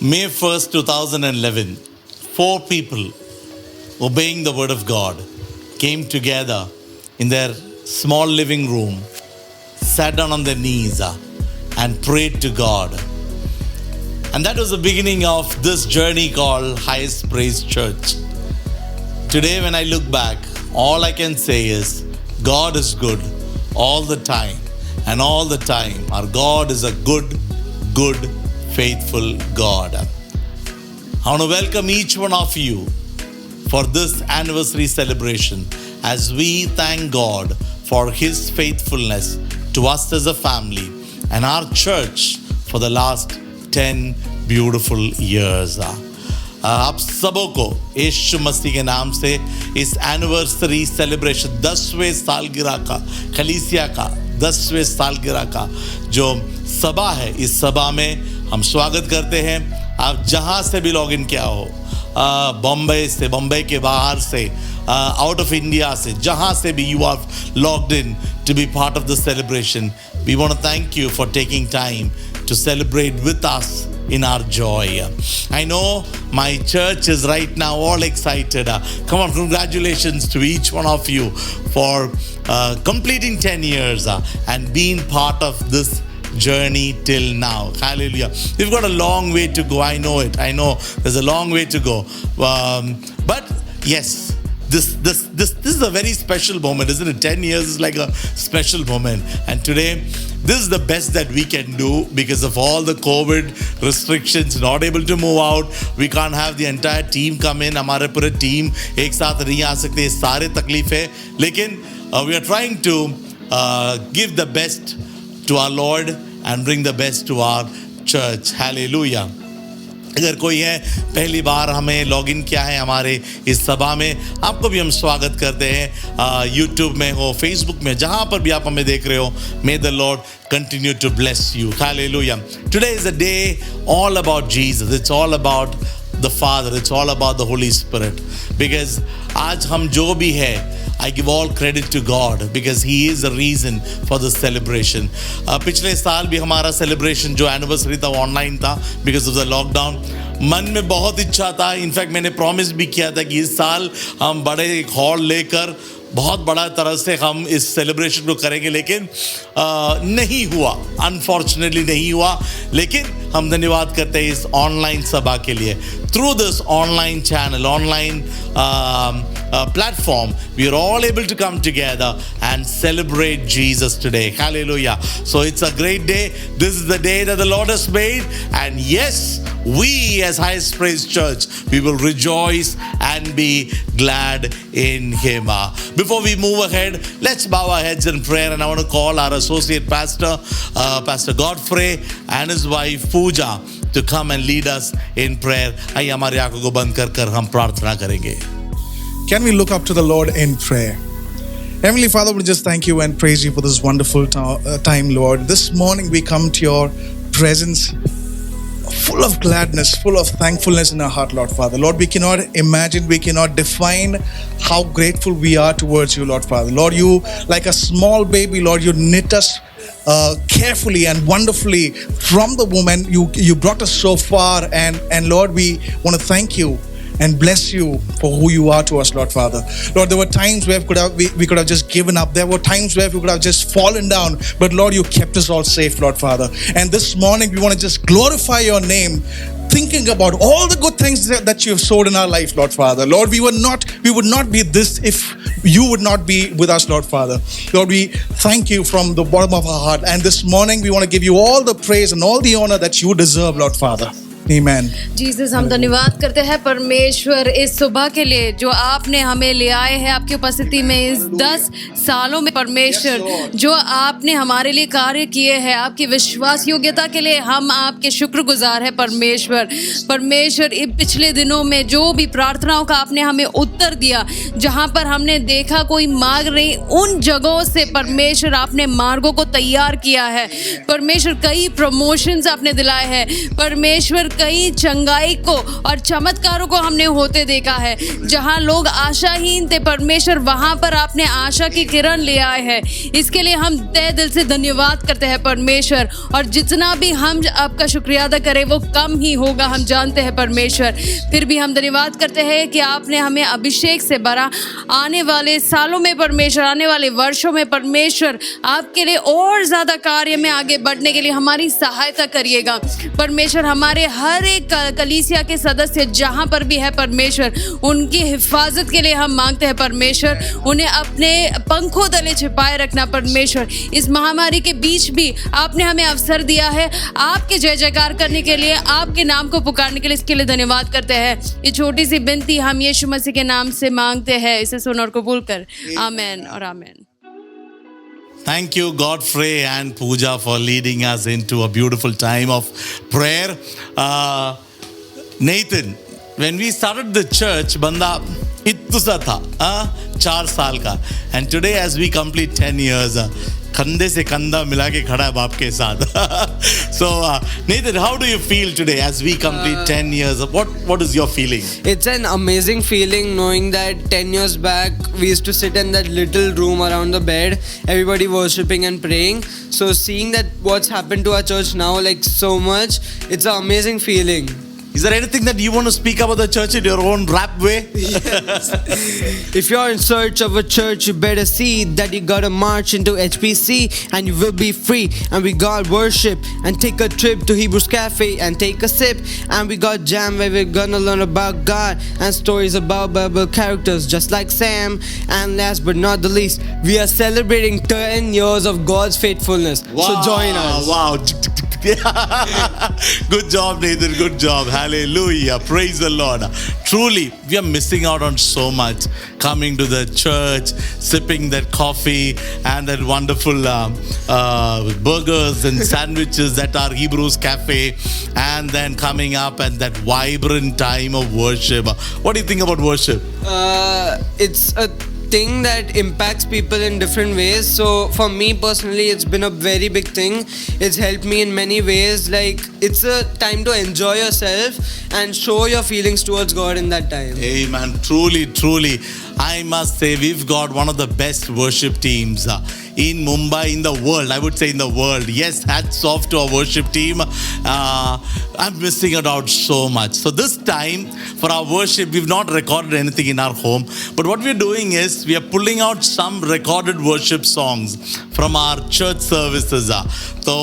May 1st, 2011, 4 people obeying the word of God came together in their small living room, sat down on their knees and prayed to God. And that was the beginning of this journey called Highest Praise Church. Today when I look back, all I can say is God is good all the time. And all the time, our God is a good, faithful God. I want to welcome each one of you for this anniversary celebration as we thank God for His faithfulness to us as a family and our church for the last 10 beautiful years. आप सबों को यीशु मसीह के नाम से इस anniversary celebration 10वें सालगिरह का कलीसिया का 10वें सालगिरह का जो सभा है, इस सभा में हम स्वागत करते हैं। आप जहां से भी लॉग इन किया हो, बॉम्बे से, बॉम्बे के बाहर से, आउट ऑफ इंडिया से, जहां से भी you are logged in to be part of the celebration, we want to thank you for taking time to celebrate with us in our joy. I know my church is right now all excited. Come on, congratulations to each one of you for completing 10 years and being part of this journey till now. Hallelujah. We've got a long way to go. I know it. I know there's a long way to go. But yes, this is a very special moment, isn't it? 10 years is like a special moment. And today, this is the best that we can do because of all the COVID restrictions, not able to move out. We can't have the entire team come in. हमारे पूरे team एक साथ नहीं आ सकते, सारे तकलीफ है. लेकिन we are trying to give the best to our Lord and bring the best to our church. Hallelujah. अगर कोई है पहली बार हमें लॉगिन किया है हमारे इस सभा में, आपको भी हम स्वागत करते हैं। यूट्यूब में हो, फेसबुक में, जहाँ पर भी आप हमें देख रहे हो, may the Lord continue to bless you. Hallelujah. Today is a day all about Jesus. It's all about the Father. It's all about the Holy Spirit. Because आज हम जो भी है, I give all credit to God because He is the reason for the celebration. पिछले साल भी हमारा celebration जो anniversary था ऑनलाइन था because of the lockdown. मन में बहुत इच्छा था, इनफैक्ट मैंने प्रॉमिस भी किया था कि इस साल हम बड़े एक हॉल लेकर बहुत बड़ा तरह से हम इस सेलिब्रेशन को करेंगे, लेकिन नहीं हुआ, अनफॉर्चुनेटली नहीं हुआ। लेकिन हम धन्यवाद करते हैं इस ऑनलाइन सभा के लिए। Through this online channel, online platform, we are all able to come together and celebrate Jesus today. Hallelujah. So it's a great day. This is the day that the Lord has made. And yes, we as Highest Praise Church, we will rejoice and be glad in Him. Before we move ahead, let's bow our heads in prayer. And I want to call our associate pastor, Pastor Godfrey, and his wife Pooja to come and lead us in prayer. आइए हमारी आंखों को बंद कर हम प्रार्थना करेंगे। Can we look up to the Lord in prayer? Heavenly Father, we just thank you and praise you for this wonderful time, Lord. This morning we come to your presence full of gladness, full of thankfulness in our heart, Lord Father. Lord, we cannot imagine, we cannot define how grateful we are towards you, Lord Father. Lord, you, like a small baby, Lord, you knit us carefully and wonderfully from the womb. You brought us so far, and Lord, we want to thank you and bless you for who you are to us, Lord Father. Lord, there were times where we could have just given up. There were times where we could have just fallen down. But Lord, you kept us all safe, Lord Father. And this morning, we want to just glorify your name, thinking about all the good things that you have sowed in our life, Lord Father. Lord, we would not be this if you would not be with us, Lord Father. Lord, we thank you from the bottom of our heart. And this morning, we want to give you all the praise and all the honor that you deserve, Lord Father. Amen. Jesus, हम धन्यवाद करते हैं परमेश्वर इस सुबह के लिए जो आपने हमें ले आए हैं आपकी उपस्थिति में इस 10 सालों में। परमेश्वर, जो आपने हमारे लिए कार्य किए हैं, आपकी विश्वास योग्यता के लिए हम आपके शुक्रगुजार हैं। परमेश्वर इन पिछले दिनों में जो भी प्रार्थनाओं का आपने हमें उत्तर दिया, जहां पर हमने देखा कोई मार्ग नहीं, उन जगहों से परमेश्वर आपने मार्गों को तैयार किया है। परमेश्वर, कई प्रमोशंस आपने दिलाए हैं। परमेश्वर, कई चंगाई को और चमत्कारों को हमने होते देखा है। जहां लोग आशाहीन थे परमेश्वर वहां पर आपने आशा की किरण ले आए हैं। इसके लिए हम तहे दिल से धन्यवाद करते हैं परमेश्वर। और जितना भी हम आपका शुक्रिया अदा करें वो कम ही होगा, हम जानते हैं परमेश्वर। फिर भी हम धन्यवाद करते हैं कि आपने हमें अभिषेक से भरा। आने वाले सालों में परमेश्वर, आने वाले वर्षों में परमेश्वर आपके लिए और ज़्यादा कार्य में आगे बढ़ने के लिए हमारी सहायता करिएगा परमेश्वर। हमारे हर एक कलीसिया के सदस्य जहाँ पर भी है परमेश्वर, उनकी हिफाजत के लिए हम मांगते हैं परमेश्वर। उन्हें अपने पंखों तले छिपाए रखना परमेश्वर। इस महामारी के बीच भी आपने हमें अवसर दिया है आपके जय जयकार करने के लिए, आपके नाम को पुकारने के लिए। इसके लिए धन्यवाद करते हैं। ये छोटी सी विनती हम यीशु मसीह के नाम से मांगते हैं, इसे सुन और कबूल कर। आमेन और आमेन। Thank you, Godfrey and Pooja, for leading us into a beautiful time of prayer. Nathan, when we started the church, banda ittu sa tha, 4 साल का, and today as we complete 10 years, कंधे से कंधा मिला के खड़ा है बाप के साथ. So, Nathan, how do you feel today as we complete 10 years? What is your feeling? It's an amazing feeling knowing that 10 years back we used to sit in that little room around the bed, everybody worshipping and praying. So seeing that what's happened to our church now, like so much, it's an amazing feeling. Is there anything that you want to speak about the church in your own rap way? Yes. If you're in search of a church, you better see that you gotta march into HPC and you will be free. And we got worship and take a trip to Hebrews Cafe and take a sip. And we got jam where we're gonna learn about God and stories about Bible characters just like Sam. And last but not the least, we are celebrating 10 years of God's faithfulness. So join us. Wow. Good job, Nathan. Good job. Hallelujah. Praise the Lord. Truly, we are missing out on so much. Coming to the church, sipping that coffee and that wonderful burgers and sandwiches that are Hebrews Cafe, and then coming up and that vibrant time of worship. What do you think about worship? It's a thing that impacts people in different ways. So for me personally, it's been a very big thing. It's helped me in many ways. Like, it's a time to enjoy yourself and show your feelings towards God in that time. Amen. Truly, truly. I must say, we've got one of the best worship teams in Mumbai, in the world. I would say in the world. Yes, hats off to our worship team. I'm missing it out so much. So this time for our worship, we've not recorded anything in our home. But what we're doing is we are pulling out some recorded worship songs from our church services. तो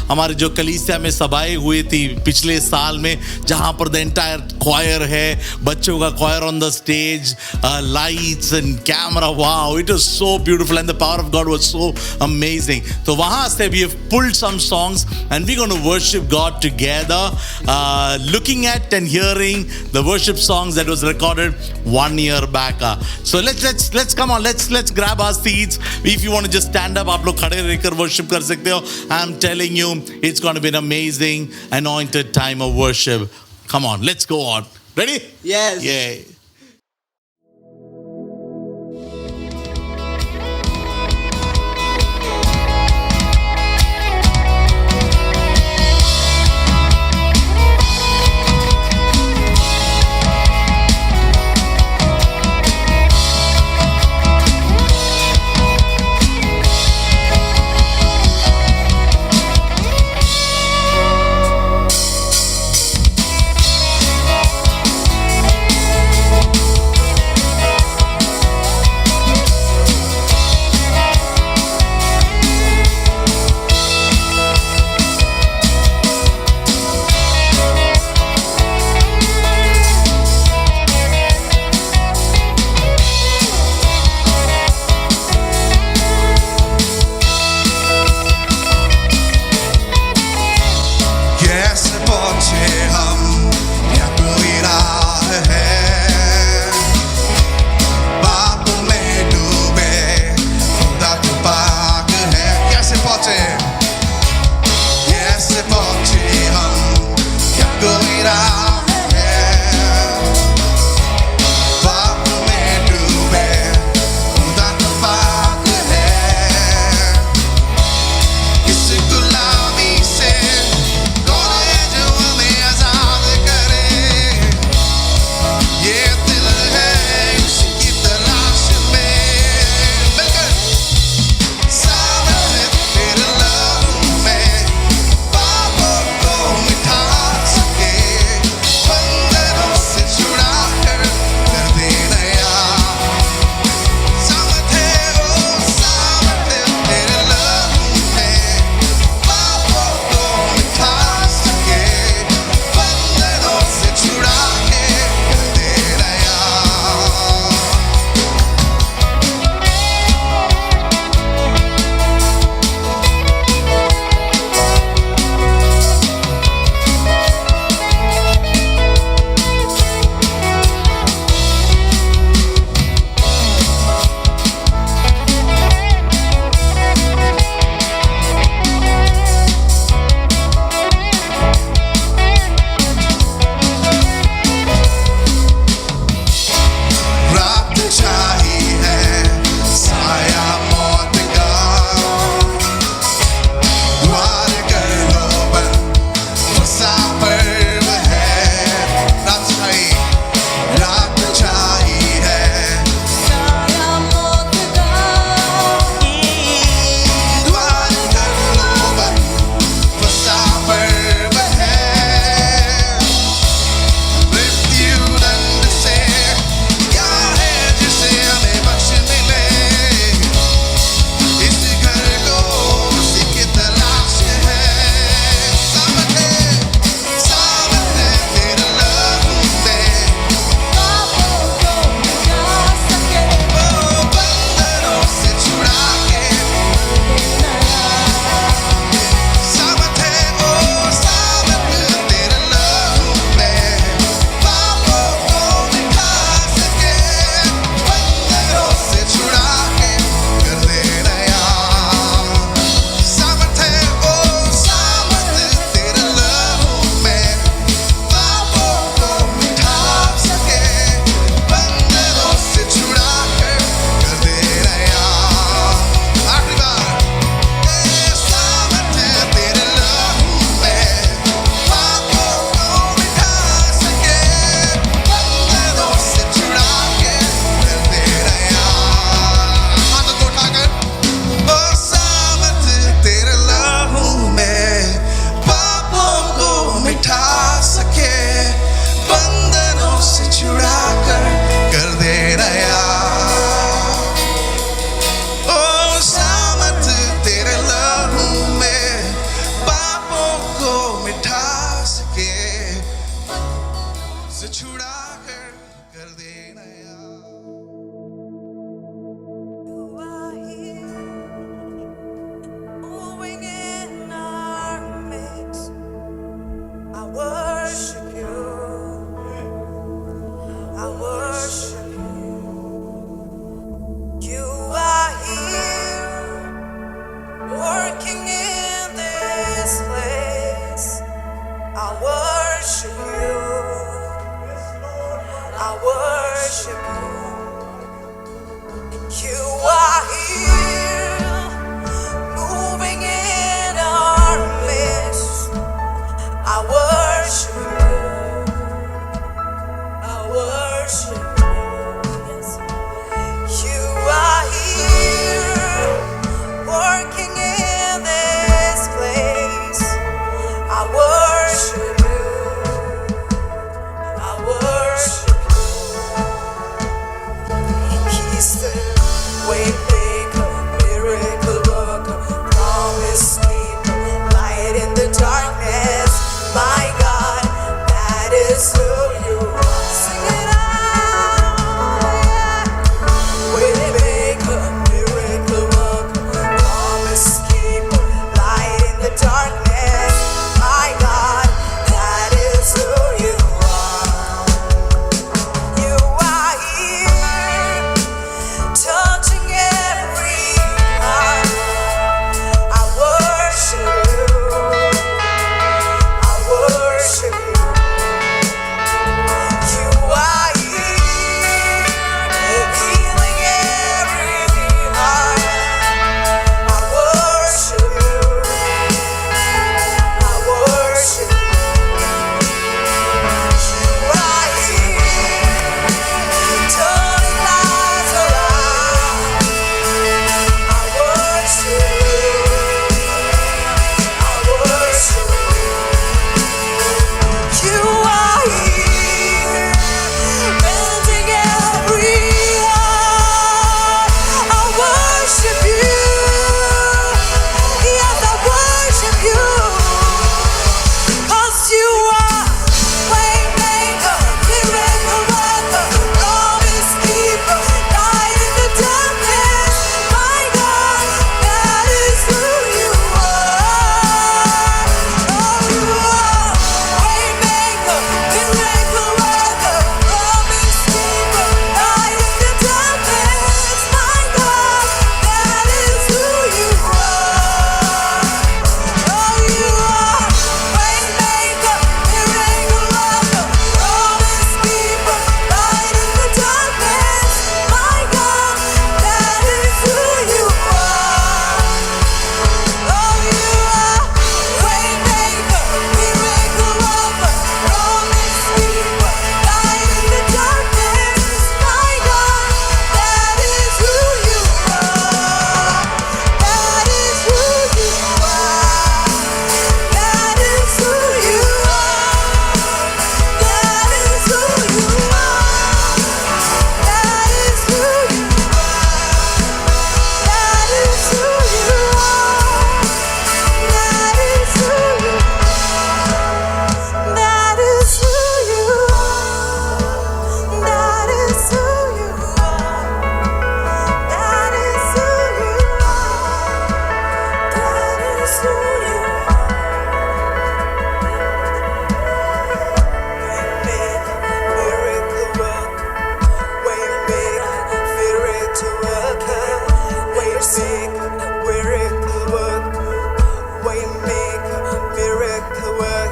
हमारे जो कलीसिया में सभाएं हुई थी पिछले साल में, जहाँ पर द एंटायर क्वायर है, बच्चों का choir on the stage, lights and camera. Wow, it was so beautiful and the power of God was so amazing. So वहाँ से we have pulled some songs and we're going to worship God together, looking at and hearing the worship songs that was recorded 1 year back. So let's come on, let's grab our seats. If you want to just stand up, आप लोग खड़े रहकर worship कर सकते हो. I'm telling you, it's going to be an amazing anointed time of worship. Come on, let's go on. Ready? Yes. Yeah. worship you. You are here, moving in our midst. I worship you. I worship you. Yes. You are here, working in this place. I worship you. I worship you. He's the way maker, miracle worker, promise keeper, light in the darkness. My God, that is who you are. Sing it out. Way maker, miracle worker, promise keeper, light in the darkness. My God, that is who you are. You are here, touching every heart. I worship you. I worship you. You are here, healing every heart. I worship you. I worship you. You are here, turning lives around. I worship you. I worship you. You are here, mending every heart. I worship you. Yes, I worship you. 'Cause you are waymaker, miracle worker, promise keeper, light in the darkness. My God, that is who you are. Oh, you are waymaker, miracle worker, promise keeper, light in the darkness. My God, that is who you are. Oh, you are waymaker, miracle worker, promise keeper, light in the darkness. My God, that is who you are. Oh, you are waymaker, miracle worker, promise keeper, light in the darkness. My God, that is who you are. That is who you are. That is who you are. That is who you are. That is who you are. That is who you are. That is who you are. That is who you are. That is who you are. That is who you are. That is who you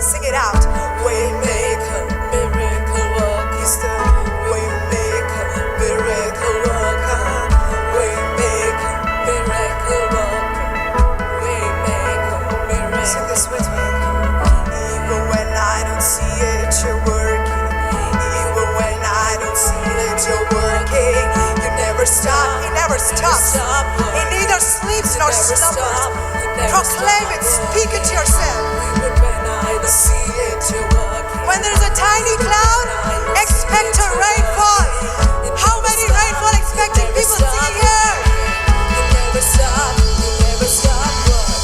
Sing it out. Waymaker, miracle worker. He's the waymaker, miracle worker. Waymaker, miracle worker. Waymaker, miracle. Sing this with me. Even when I don't see it, you're working. Even when I don't see it, you're working. You never stop. He never stops. He neither sleeps nor slumbers. Proclaim it. Speak it to yourself. When there's a tiny cloud, expect a rainfall. How many rainfall expecting people singing here? You never stop. You never stop working.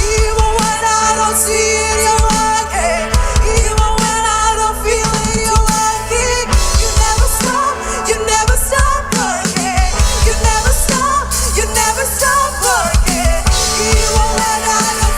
Even when I don't see it, you're working. Even when I don't feel it, you're working. You never stop. You never stop working. You never stop. You never stop working. Even when I don't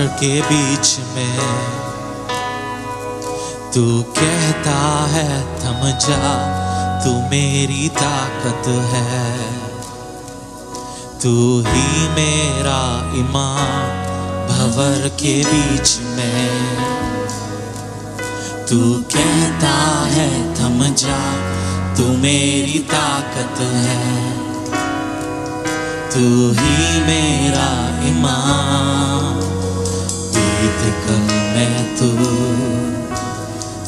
भंवर के बीच में तू कहता है थम जा, तू मेरी ताकत है। तू ही मेरा ईमान भंवर के बीच में तू कहता है थम जा, तू मेरी ताकत है। तू ही मेरा ईमान। बीत कल में तू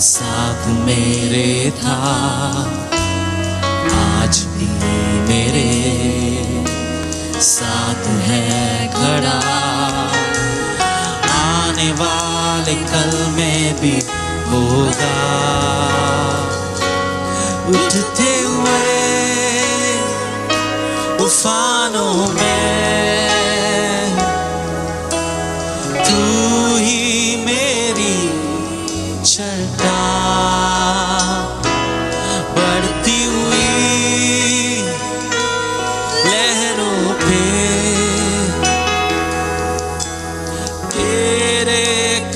साथ मेरे था, आज भी मेरे साथ है खड़ा। आने वाले कल में भी होगा। उठते हुए तूफानों में तू ही मेरी चट्टान। बढ़ती हुई लहरों पे तेरे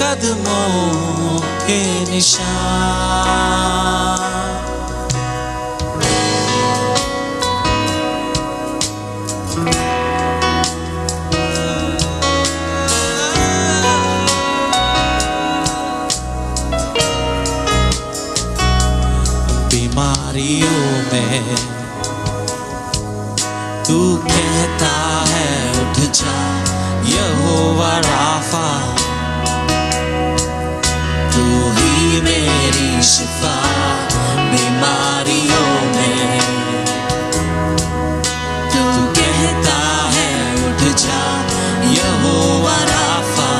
कदमों के निशान। बीमारियों में तू कहता है उठ जा, यहोवा राफा। तू ही मेरी शिफा। बीमारियों में तू कहता है उठ जा, यहोवा राफा।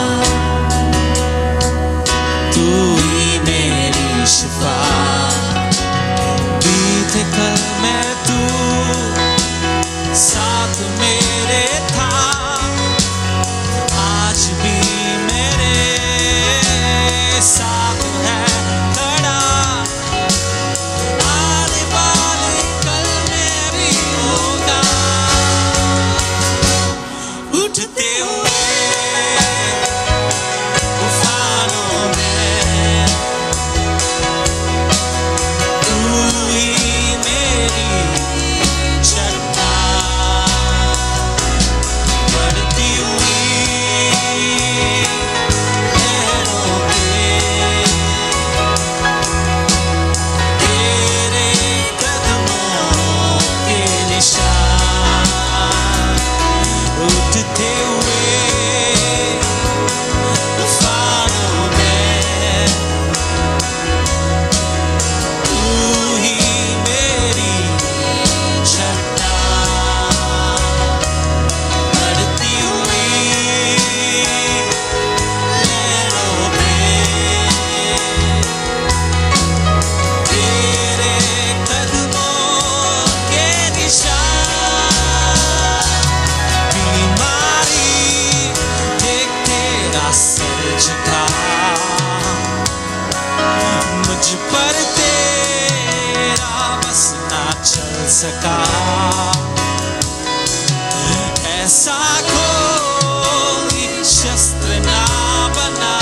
तू ही मेरी शिफा। बीते कल में तू साथ मेरे था, आज भी मेरे साथ है खड़ा। आने वाले कल में भी होगा। उठते हुए तूफानों में तू ही मेरी चट्टान। बढ़ती हुई लहरों पे तेरे कदमों के निशान। उठते हुए तूफानों में तू ही मेरी चट्टान। बढ़ती हुई लहरों पे तेरे कदमों के निशान। बीमारी देख तेरा सर झुका, मुझ पर तेरा बस ना चल सका। ऐसा कोई शस्त्र ना बना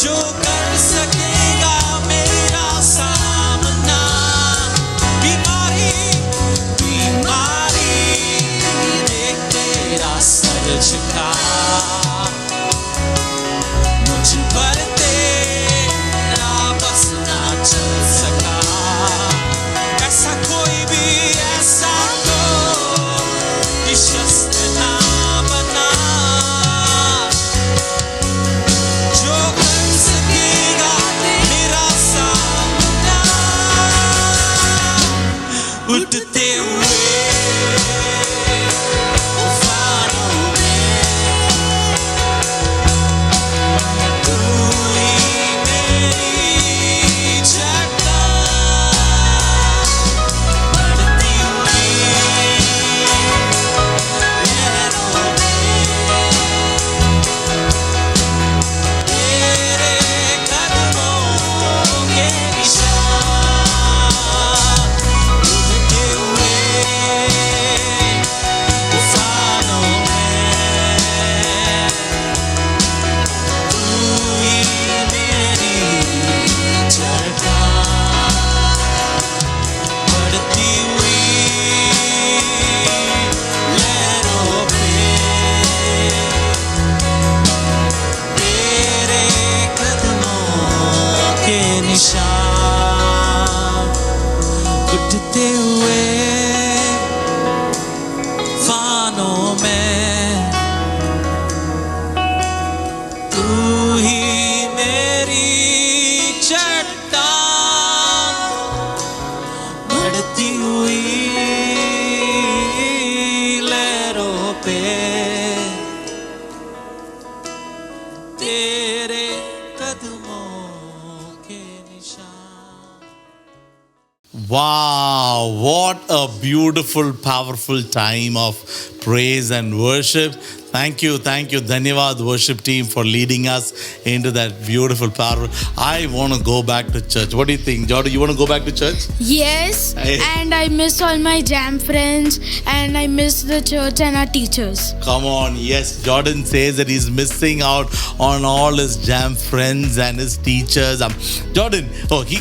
जो कर सकेगा मेरा सामना। बीमारी देख तेरा सर झुका, मुझ पर तेरा बस ना चल सका। ऐसा कोई भी, ऐसा कोई निशान उठते हुए फानों में तू ही मेरी चट्टान बढ़ती हुई लहरों पे तेरे कदमों के निशान. Wow, what a beautiful, powerful time of praise and worship. Thank you, Dhanyavad worship team for leading us into that beautiful, powerful. I want to go back to church. What do you think, Jordan? You want to go back to church? Yes, Hey. and I miss all my jam friends, and I miss the church and our teachers. Come on, yes. Jordan says that he's missing out on all his jam friends and his teachers. Jordan,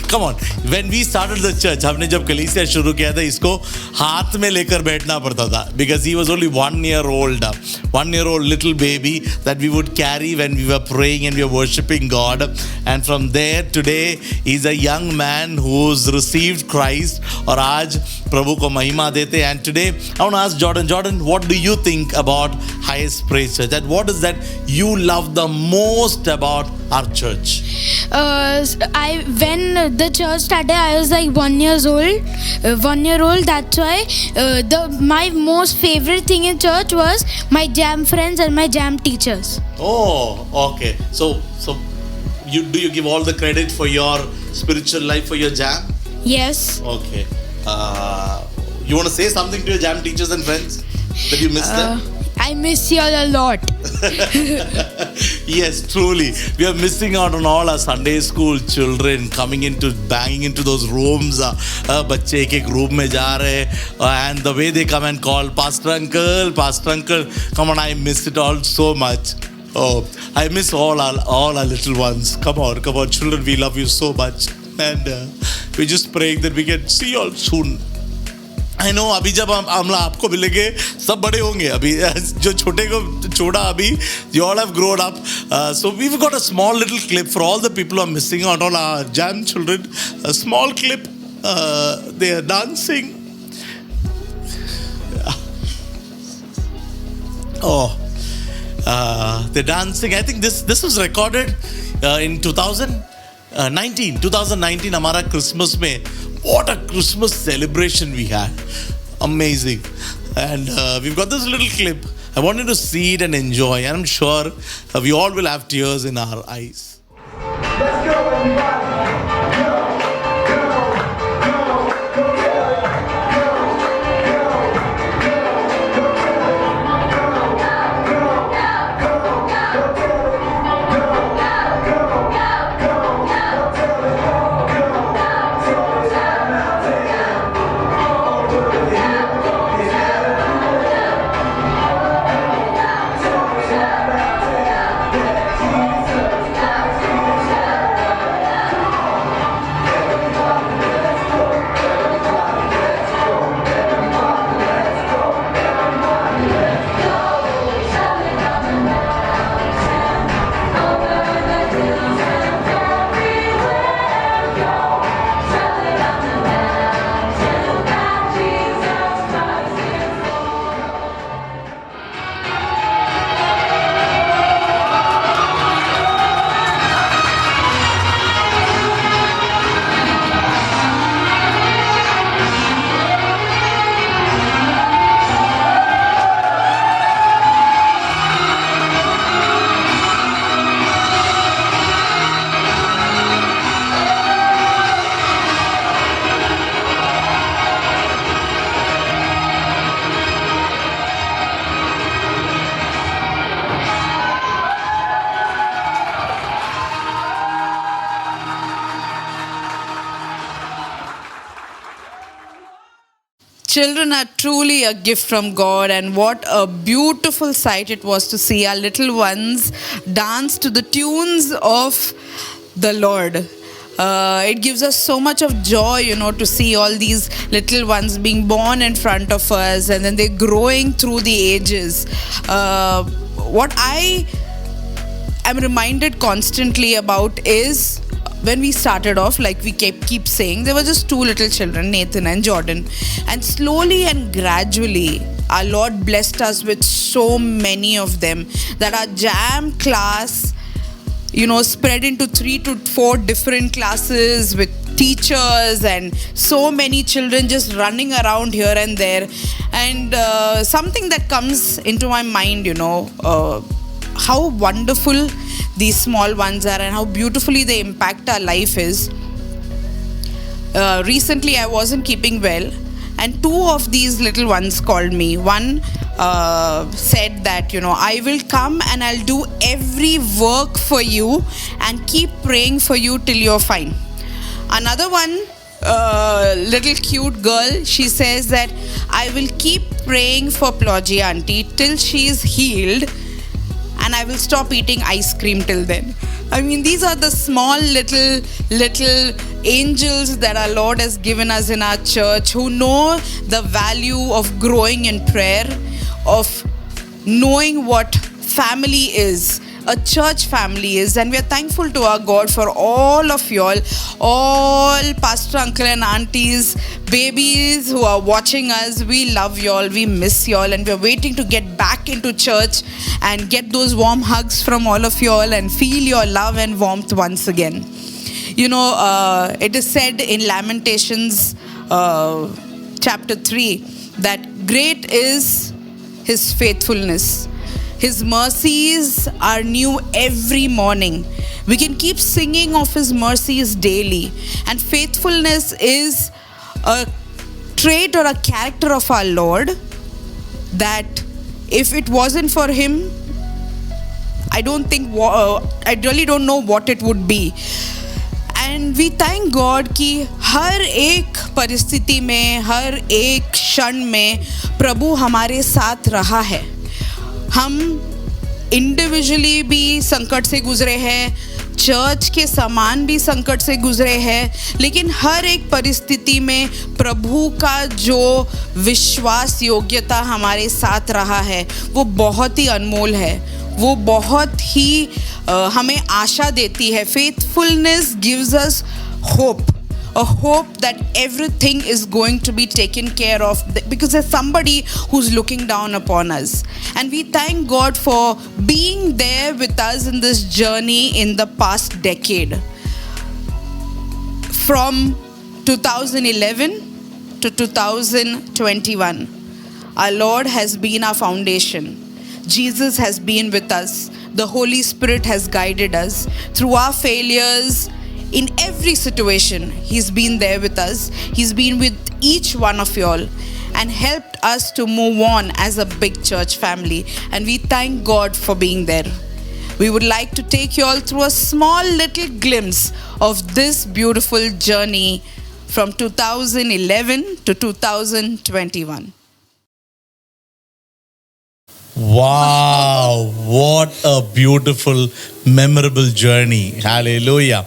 come on. When we started the church, हमने जब कलीसिया शुरू किया था, इसको हाथ में लेकर बैठना पड़ता था because he was only 1 year old. 1 year old little baby that we would carry when we were praying and we were worshiping God. And from there, today, he's a young man who's received Christ. और आज प्रभु को महिमा देते. And today, I want to ask Jordan, what do you think about Highest Praise Church? And what is that you love the most about our church? When the church started, I was like 1 year old. 1 year old. That's why my most favorite thing in church was my jam friends and my jam teachers. Oh, okay. So do you give all the credit for your spiritual life for your jam? Yes. Okay. You want to say something to your jam teachers and friends that you miss them? I miss you all a lot. Yes, truly. We are missing out on all our Sunday school children banging into those rooms. बच्चे एक room में जा रहे and the way they come and call, Pastor Uncle, come on, I miss it all so much. Oh, I miss all our little ones. Come on, children, we love you so much. And we're just praying that we can see you all soon. I know अभी जब हम आपको मिलेंगे सब बड़े होंगे अभी जो छोटे को छोड़ा अभी you all have grown up. So we've got a small little clip for all the people who are missing out on our jam children. A small clip. They are dancing. They're dancing. I think this was recorded in 2019 हमारा Christmas में. What a Christmas celebration we had. Amazing. And we've got this little clip. I want you to see it and enjoy. And I'm sure we all will have tears in our eyes. Let's go, everybody. Children are truly a gift from God, and what a beautiful sight it was to see our little ones dance to the tunes of the Lord. It gives us so much of joy, to see all these little ones being born in front of us, and then they're growing through the ages. What I am reminded constantly about is when we started off, like we keep saying, there were just two little children, Nathan and Jordan. And slowly and gradually, our Lord blessed us with so many of them that our jam class, spread into 3 to 4 different classes with teachers and so many children just running around here and there. And something that comes into my mind, how wonderful these small ones are and how beautifully they impact our life is. Recently I wasn't keeping well, and 2 of these little ones called me. One said that, I will come and I'll do every work for you and keep praying for you till you're fine. Another one, little cute girl, she says that I will keep praying for Plogie auntie till she's healed, and I will stop eating ice cream till then. I mean, these are the small little angels that our Lord has given us in our church, who know the value of growing in prayer, of knowing what family is, a church family is. And we are thankful to our God for all of y'all, all pastor uncle and aunties, babies who are watching us. We love y'all, we miss y'all, and we're waiting to get back into church and get those warm hugs from all of y'all and feel your love and warmth once again. It is said in Lamentations chapter 3 that great is his faithfulness. His mercies are new every morning. We can keep singing of his mercies daily. And faithfulness is a trait or a character of our Lord that if it wasn't for him, I really don't know what it would be. And we thank God कि हर एक परिस्थिति में, हर एक क्षण में प्रभु हमारे साथ रहा है. हम इंडिविजुअली भी संकट से गुजरे हैं, चर्च के समान भी संकट से गुजरे हैं, लेकिन हर एक परिस्थिति में प्रभु का जो विश्वास योग्यता हमारे साथ रहा है वो बहुत ही अनमोल है, वो बहुत ही हमें आशा देती है. Faithfulness gives us hope. A hope that everything is going to be taken care of because there's somebody who's looking down upon us. And we thank God for being there with us in this journey in the past decade. From 2011 to 2021, our Lord has been our foundation. Jesus has been with us. The Holy Spirit has guided us through our failures. In every situation, he's been there with us. He's been with each one of y'all and helped us to move on as a big church family. And we thank God for being there. We would like to take you all through a small little glimpse of this beautiful journey from 2011 to 2021. Wow, what a beautiful, memorable journey. Hallelujah.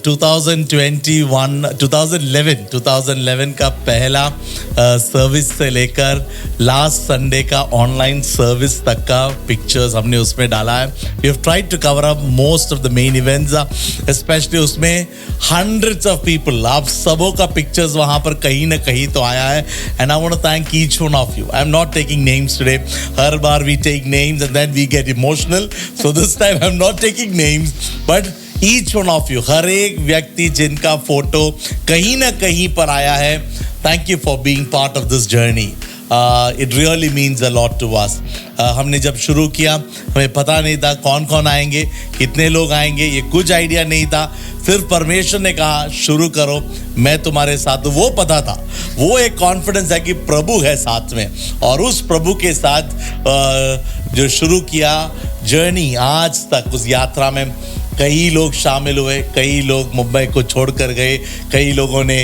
2011 का पहला service से लेकर last Sunday का online service तक का pictures हमने उसमें डाला है. We have tried to cover up most of the main events, especially उसमें hundreds of people. आप सबों का पिक्चर्स वहाँ पर कहीं ना कहीं तो आया है. And I want to thank each one of you. I'm not taking names today. Her bar we take names and then we get emotional. So this time I'm not taking names, but each one of you, हर एक व्यक्ति जिनका photo कहीं ना कहीं पर आया है, thank you for being part of this journey. It really means a lot to us. हमने जब शुरू किया हमें पता नहीं था कौन कौन आएंगे, कितने लोग आएंगे, ये कुछ आइडिया नहीं था. सिर्फ परमेश्वर ने कहा शुरू करो, मैं तुम्हारे साथ हूँ. वो पता था, वो एक कॉन्फिडेंस है कि प्रभु है साथ में, और उस प्रभु के साथ जो शुरू किया जर्नी आज तक, उस यात्रा में कई लोग शामिल हुए, कई लोग मुंबई को छोड़कर गए, कई लोगों ने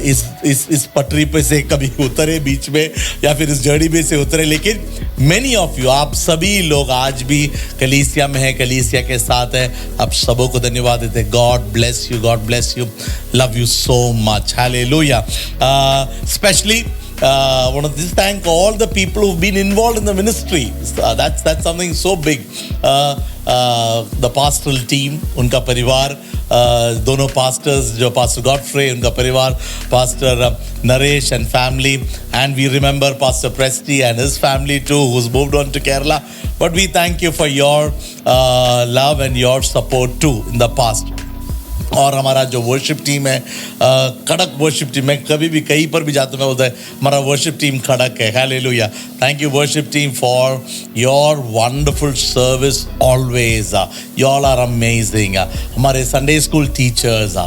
इस पटरी पे से कभी उतरे बीच में या फिर इस जर्नी में से उतरे, लेकिन मेनी ऑफ यू, आप सभी लोग आज भी कलीसिया में हैं, कलीसिया के साथ हैं. आप सबों को धन्यवाद देते हैं. God bless you, God bless you, love you so much. Hallelujah. Specially want to just thank all the people who've been involved in the ministry. That's something so big. The pastoral team, उनका परिवार, दोनों pastors, जो Pastor Godfrey, उनका परिवार, Pastor Naresh and family, and we remember Pastor Presti and his family too, who's moved on to Kerala. But we thank you for your love and your support too in the past. और हमारा जो worship team है, कड़क worship team, मैं कभी भी कहीं पर भी जाता हूँ मैं बोलता है हमारा वर्शिप टीम कड़क है. Hallelujah. Thank you worship team for your wonderful service always. You all are amazing. हमारे Sunday school teachers,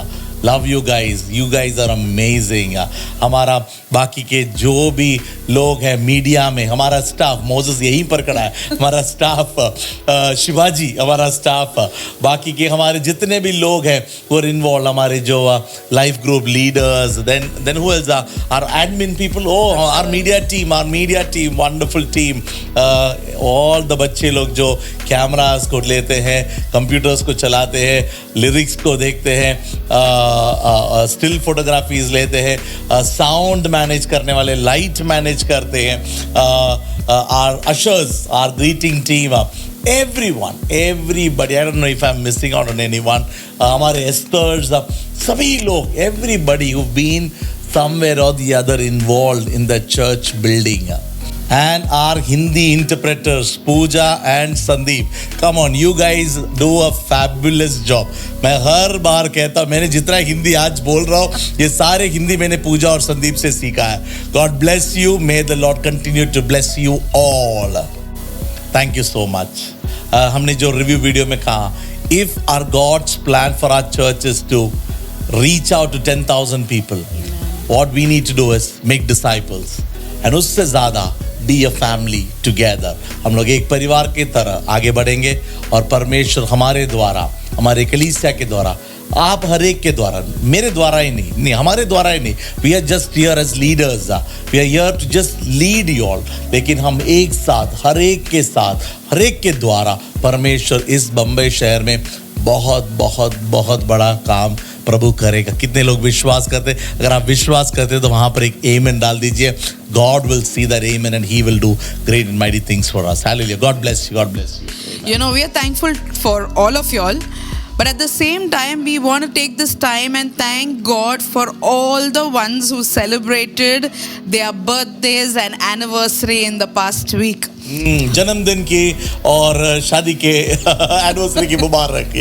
love you guys are amazing. हमारा बाकी के जो भी लोग हैं मीडिया में, हमारा स्टाफ, मोसेस यहीं पर खड़ा है, हमारा स्टाफ, शिवाजी हमारा स्टाफ, बाकी के हमारे जितने भी लोग हैं वो इन्वॉल्व, हमारे जो life group leaders, then who else, our admin people, our media team, wonderful team, all the बच्चे लोग जो कैमरास को लेते हैं, कंप्यूटर्स को चलाते हैं, लिरिक्स को देखते हैं, स्टिल फोटोग्राफीज लेते हैं, साउंड मैनेज करने वाले, लाइट मैनेज करते हैं, our ushers, our greeting team, everyone, everybody. I don't know if I'm missing out on anyone. हमारे esters, सभी लोग, everybody who've been somewhere or the other involved in the church building. And our Hindi interpreters, Pooja and Sandeep. Come on, you guys do a fabulous job. मैं हर बार कहता, मैंने जितना हिंदी आज बोल रहा हूँ, ये सारे हिंदी मैंने पूजा और संदीप से सीखा है. God bless you. May the Lord continue to bless you all. Thank you so much. हमने जो रिव्यू वीडियो में कहा, if our God's plan for our church is to reach out to 10,000 people, what we need to do is make disciples. And उससे ज़्यादा be a family together. हम लोग एक परिवार की तरह आगे बढ़ेंगे और परमेश्वर हमारे द्वारा, हमारे कलीसिया के द्वारा, आप हर एक के द्वारा, मेरे द्वारा ही नहीं, हमारे द्वारा ही नहीं, we are just here as leaders, we are here to just lead you all, लेकिन हम एक साथ, हर एक के साथ, हर एक के द्वारा परमेश्वर इस बम्बई शहर में बहुत बहुत बहुत बड़ा काम प्रभु करेगा. कितने लोग विश्वास करते? अगर आप विश्वास करते तो वहां पर एक आमेन डाल दीजिए. God will see that amen and he will do great and mighty things for us. Hallelujah. God bless you. God bless you. You know, we are thankful for all of y'all. But at the same time, we want to take this time and thank God for all the ones who celebrated their birthdays and anniversary in the past week. जन्मदिन की और शादी के anniversary की मुबारक.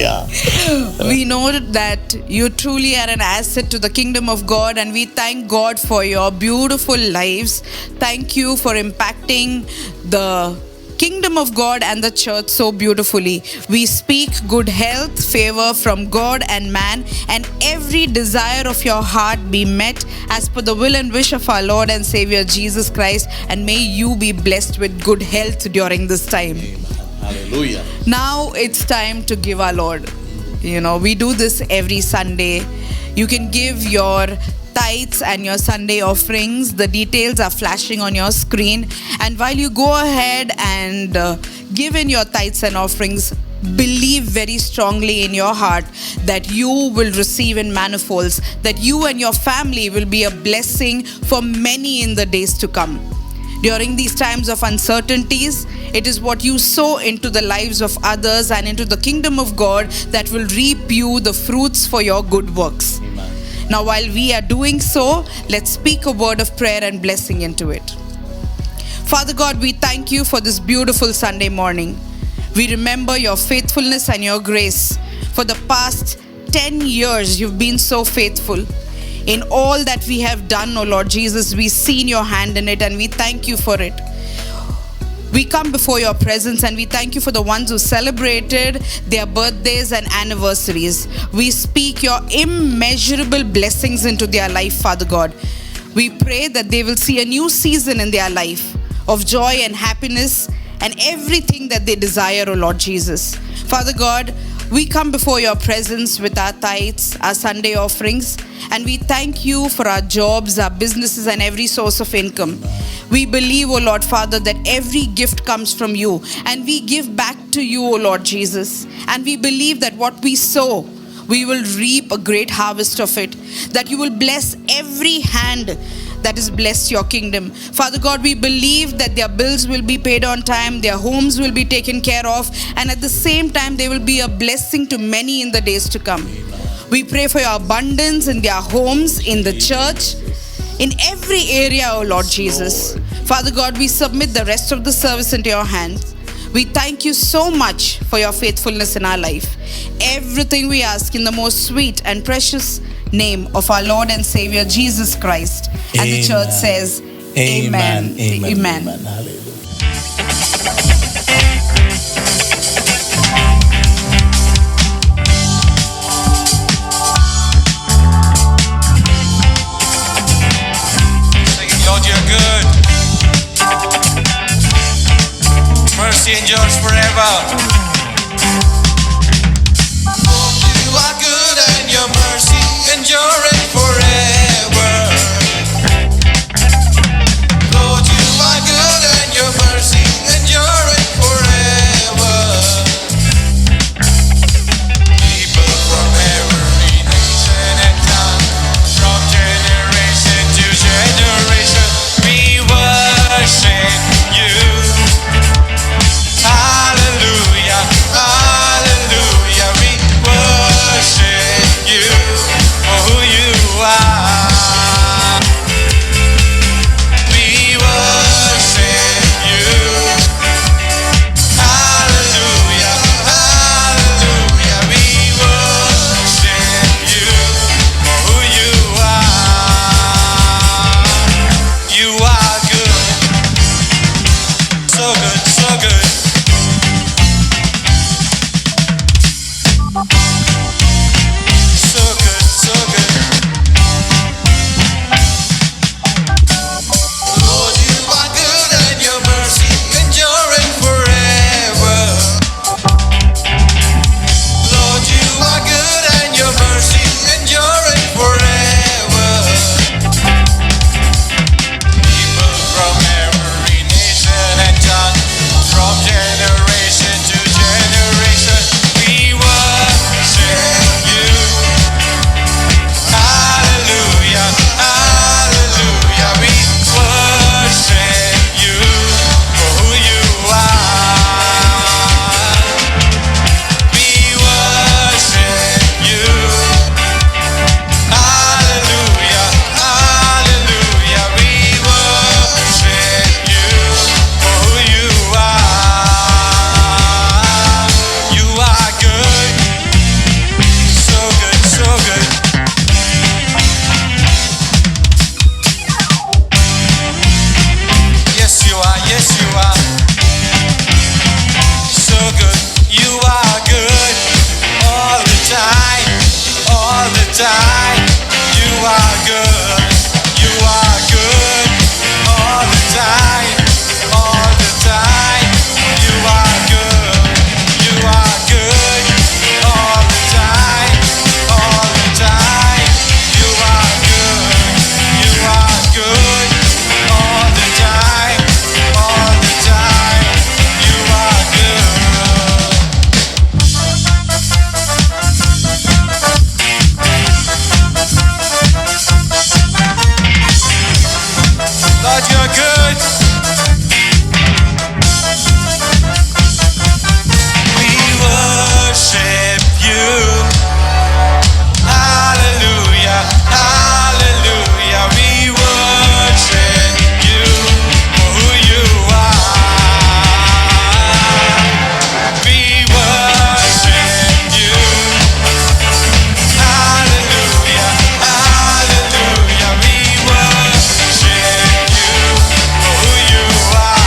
We know that you truly are an asset to the kingdom of God, and we thank God for your beautiful lives. Thank you for impacting the kingdom of God and the church so beautifully. We speak good health, favor from God and man, and every desire of your heart be met as per the will and wish of our Lord and Savior Jesus Christ, and may you be blessed with good health during this time. Hallelujah. Now it's time to give our Lord. You know, we do this every Sunday. You can give your tithes and your Sunday offerings. The details are flashing on your screen. And while you go ahead and give in your tithes and offerings, believe very strongly in your heart that you will receive in manifolds, that you and your family will be a blessing for many in the days to come. During these times of uncertainties, it is what you sow into the lives of others and into the kingdom of God that will reap you the fruits for your good works. Amen. Now, while we are doing so, let's speak a word of prayer and blessing into it. Father God, we thank you for this beautiful Sunday morning. We remember your faithfulness and your grace. For the past 10 years, you've been so faithful. In all that we have done, oh Lord Jesus, we've seen your hand in it, and we thank you for it. We come before your presence and we thank you for the ones who celebrated their birthdays and anniversaries. We speak your immeasurable blessings into their life, Father God. We pray that they will see a new season in their life of joy and happiness and everything that they desire, O Lord Jesus. Father God, we come before your presence with our tithes, our Sunday offerings, and we thank you for our jobs, our businesses, and every source of income. We believe, O Lord Father, that every gift comes from you, and we give back to you, O Lord Jesus. And we believe that what we sow, we will reap a great harvest of it, that you will bless every hand that has blessed your kingdom. Father God, we believe that their bills will be paid on time, their homes will be taken care of, and at the same time, they will be a blessing to many in the days to come. We pray for your abundance in their homes, in the church, in every area, oh Lord Jesus. Father God, we submit the rest of the service into your hands. We thank you so much for your faithfulness in our life. Everything we ask in the most sweet and precious name of our Lord and Savior Jesus Christ. And the church says, Amen. Amen. Hallelujah. Lord, you're good. Mercy endures forever. Lord, you are good and your mercy enduring forever. Lord, you are good and your mercy enduring forever. People from every nation and tongue, from generation to generation, we worship you. Hallelujah, hallelujah, we worship you for who you are. We worship you. Hallelujah, hallelujah, we worship you for who you are. You are good, so good, so good. So good, so good. Lord, you are good and your mercy enduring forever. Lord, you are good and your mercy enduring forever. People from every nation and tongue, from generation to generation, we worship you. Hallelujah, hallelujah, we worship you for who you are. We worship you. Hallelujah, hallelujah, we worship you for who you are. You are good, so good, so good. Yes, you are, yes, you are. So good, you are good all the time, all the time. You are good, you are good all the time, all the time. You are good, you are good all the time, all the time. You are good, you are good all the time, all the time. You are good. Lord, you're good. We worship you. Hallelujah, hallelujah. We worship you for who you are. We worship you. Hallelujah, hallelujah. We worship you for who you are.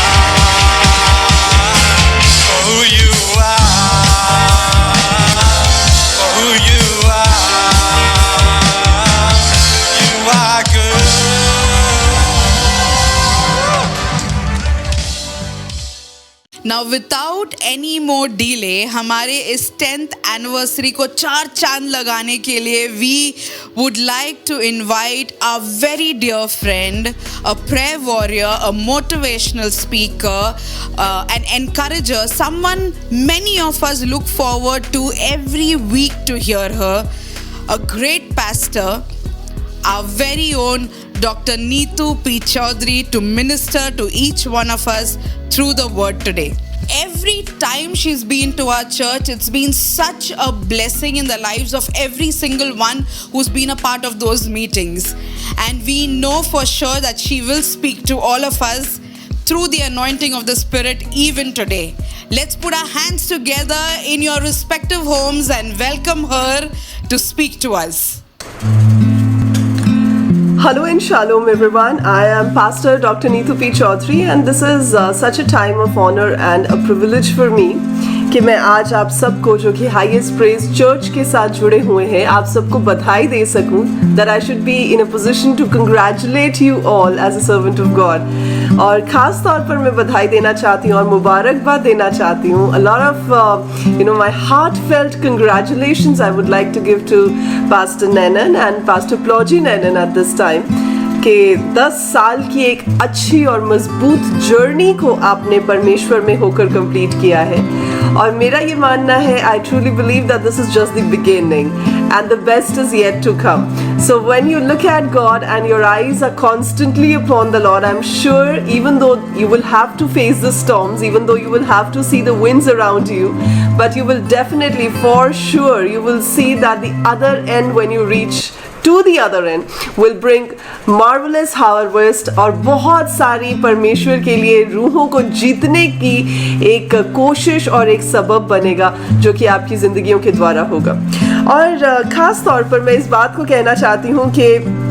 For who you are. For who you are. You are good. Now without any more delay, हमारे इस 10th anniversary को 4 चांद लगाने के लिए we would like to invite our very dear friend, a prayer warrior, a motivational speaker, an encourager, someone many of us look forward to every week to hear her, a great pastor, our very own Dr. Neetu P. Chaudhary to minister to each one of us through the word today. Every time she's been to our church, it's been such a blessing in the lives of every single one who's been a part of those meetings. And we know for sure that she will speak to all of us through the anointing of the Spirit even today. Let's put our hands together in your respective homes and welcome her to speak to us. Hello and shalom everyone. I am Pastor Dr. Neetu P. Chaudhary and this is such a time of honor and a privilege for me कि मैं आज आप सबको जो कि highest praise church के साथ जुड़े हुए हैं आप सबको बधाई दे सकूं that I should be in a position to congratulate you all as a servant of God. और ख़ास तौर पर मैं बधाई देना चाहती हूँ और मुबारकबाद देना चाहती हूँ. A lot of my heartfelt congratulations I would like to give to Pastor Nenan and Pastor Ploji Nenan at this time कि 10 साल की एक अच्छी और मजबूत जर्नी को आपने परमेश्वर में होकर कंप्लीट किया है और मेरा ये मानना है I truly believe that this is just the beginning and the best is yet to come. So when you look at God and your eyes are constantly upon the Lord, I'm sure even though you will have to face the storms, even though you will have to see the winds around you, but you will definitely for sure you will see that the other end when you reach to the other end will bring marvelous harvest और बहुत सारी परमेश्वर के लिए रूहों को जीतने की एक कोशिश और एक सबब बनेगा जो कि आपकी ज़िंदगियों के द्वारा होगा. और ख़ास तौर पर मैं इस बात को कहना चाहती हूँ कि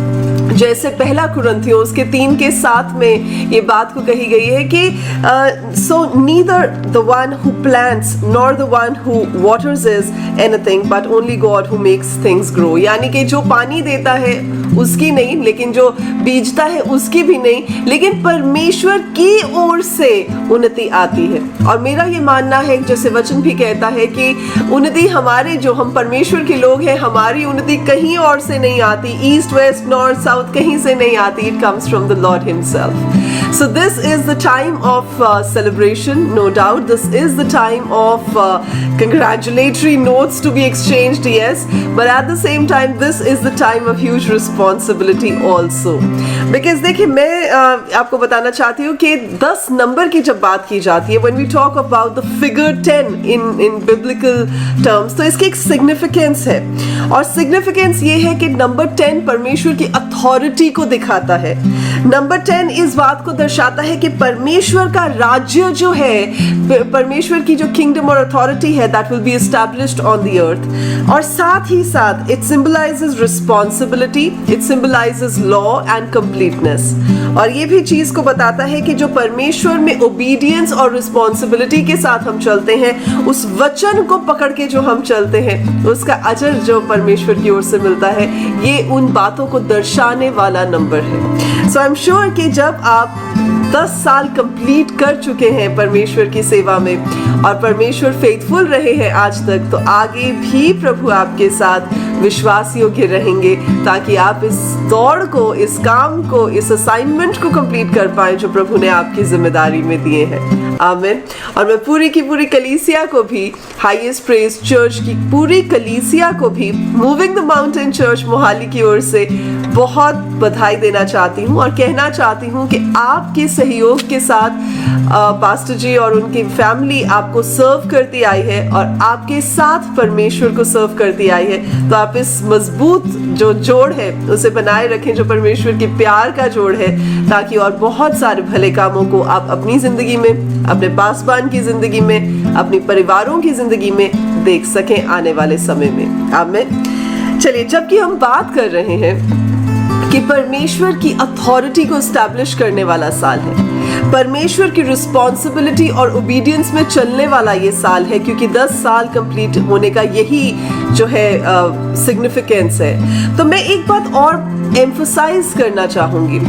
जैसे पहला कुरिन्थियों उसके 3:7 में ये बात को कही गई है कि so neither the one who plants nor the one who waters is anything but only God who makes things grow. यानी कि जो पानी देता है उसकी नहीं लेकिन जो बीजता है उसकी भी नहीं लेकिन परमेश्वर की ओर से उन्नति आती है. और मेरा ये मानना है जैसे वचन भी कहता है कि उन्नति हमारे जो हम परमेश्वर के लोग हैं हमारी उन्नति कहीं और से नहीं आती, ईस्ट वेस्ट नॉर्थ साउथ कहीं से नहीं आती. It comes from the Lord himself. So this is the time of celebration, no doubt. This is the time of congratulatory notes to be exchanged, yes. But at the same time, this is the time of huge responsibility also. Because देखिए मैं आपको बताना चाहती हूँ कि 10 number की जब बात की जाती है, when we talk about the figure 10 in biblical terms, तो इसकी एक significance है. और significance ये है कि नंबर 10 परमेश्वर की अथॉरिटी को दिखाता है. नंबर 10 इस बात को दर्शाता है कि परमेश्वर का राज्य जो है, परमेश्वर की जो किंगडम और अथॉरिटी है, that will be established on the earth. और साथ ही साथ it symbolizes responsibility, it symbolizes law and completeness. और ये भी चीज को बताता है कि जो परमेश्वर में obedience और responsibility के साथ हम चलते हैं, उस वचन को पकड़ के जो हम चलते हैं, उसका अजर जो परमेश्वर की ओर से मिलता है, ये उन बातों को दर्शाने वाला नंबर है. So I'm sure कि जब आप 10 साल कंप्लीट कर चुके हैं परमेश्वर की सेवा में और परमेश्वर फेथफुल रहे हैं आज तक, तो आगे भी प्रभु आपके साथ विश्वास योग्य रहेंगे ताकि आप इस दौड़ को, इस काम को, इस असाइनमेंट को कंप्लीट कर पाएं जो प्रभु ने आपकी जिम्मेदारी में दिए हैं. आमीन. और मैं पूरी की पूरी कलीसिया को भी, हाईएस्ट प्रेज चर्च की पूरी कलीसिया को भी moving the mountain church Mohali की ओर से बहुत बधाई देना चाहती हूँ और कहना चाहती हूँ कि आपके सहयोग के साथ पास्टर जी और उनकी फैमिली आपको सर्व करती आई है और आपके साथ परमेश्वर को सर्व करती आई है. तो आप इस मजबूत जो जोड़ है उसे बनाए रखें जो परमेश्वर के प्यार का जोड़ है, ताकि और बहुत सारे भले कामों को आप अपनी जिंदगी में, अपने पासबान की जिंदगी में, अपने परिवारों की जिंदगी में देख सकें आने वाले समय में. आमीन. चलिए, जबकि हम बात कर रहे हैं कि परमेश्वर की अथॉरिटी को एस्टैब्लिश करने वाला साल है, परमेश्वर की रिस्पॉन्सिबिलिटी और ओबीडियंस में चलने वाला ये साल है, क्योंकि 10 साल कंप्लीट होने का यही जो है सिग्निफिकेंस है. तो मैं एक बात और emphasize करना चाहूंगी,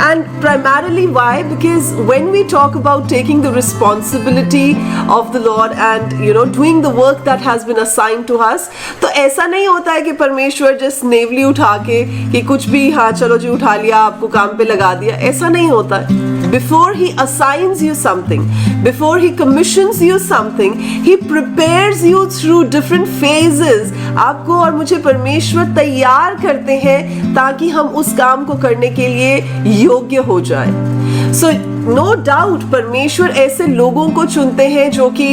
and primarily why? Because when we talk about taking the responsibility of the Lord and doing the work that has been assigned to us, तो ऐसा नहीं होता है कि परमेश्वर जिस नेवली उठा के कि कुछ भी, हाँ चलो जी उठा लिया, आपको काम पे लगा दिया, ऐसा नहीं होता है. before he assigns you something, before he commissions you something, he prepares you through different phases. आपको और मुझे परमेश्वर तैयार करते हैं ताकि हम उस काम को करने के लिए योग्य हो जाए. So no doubt परमेश्वर ऐसे लोगों को चुनते हैं जो कि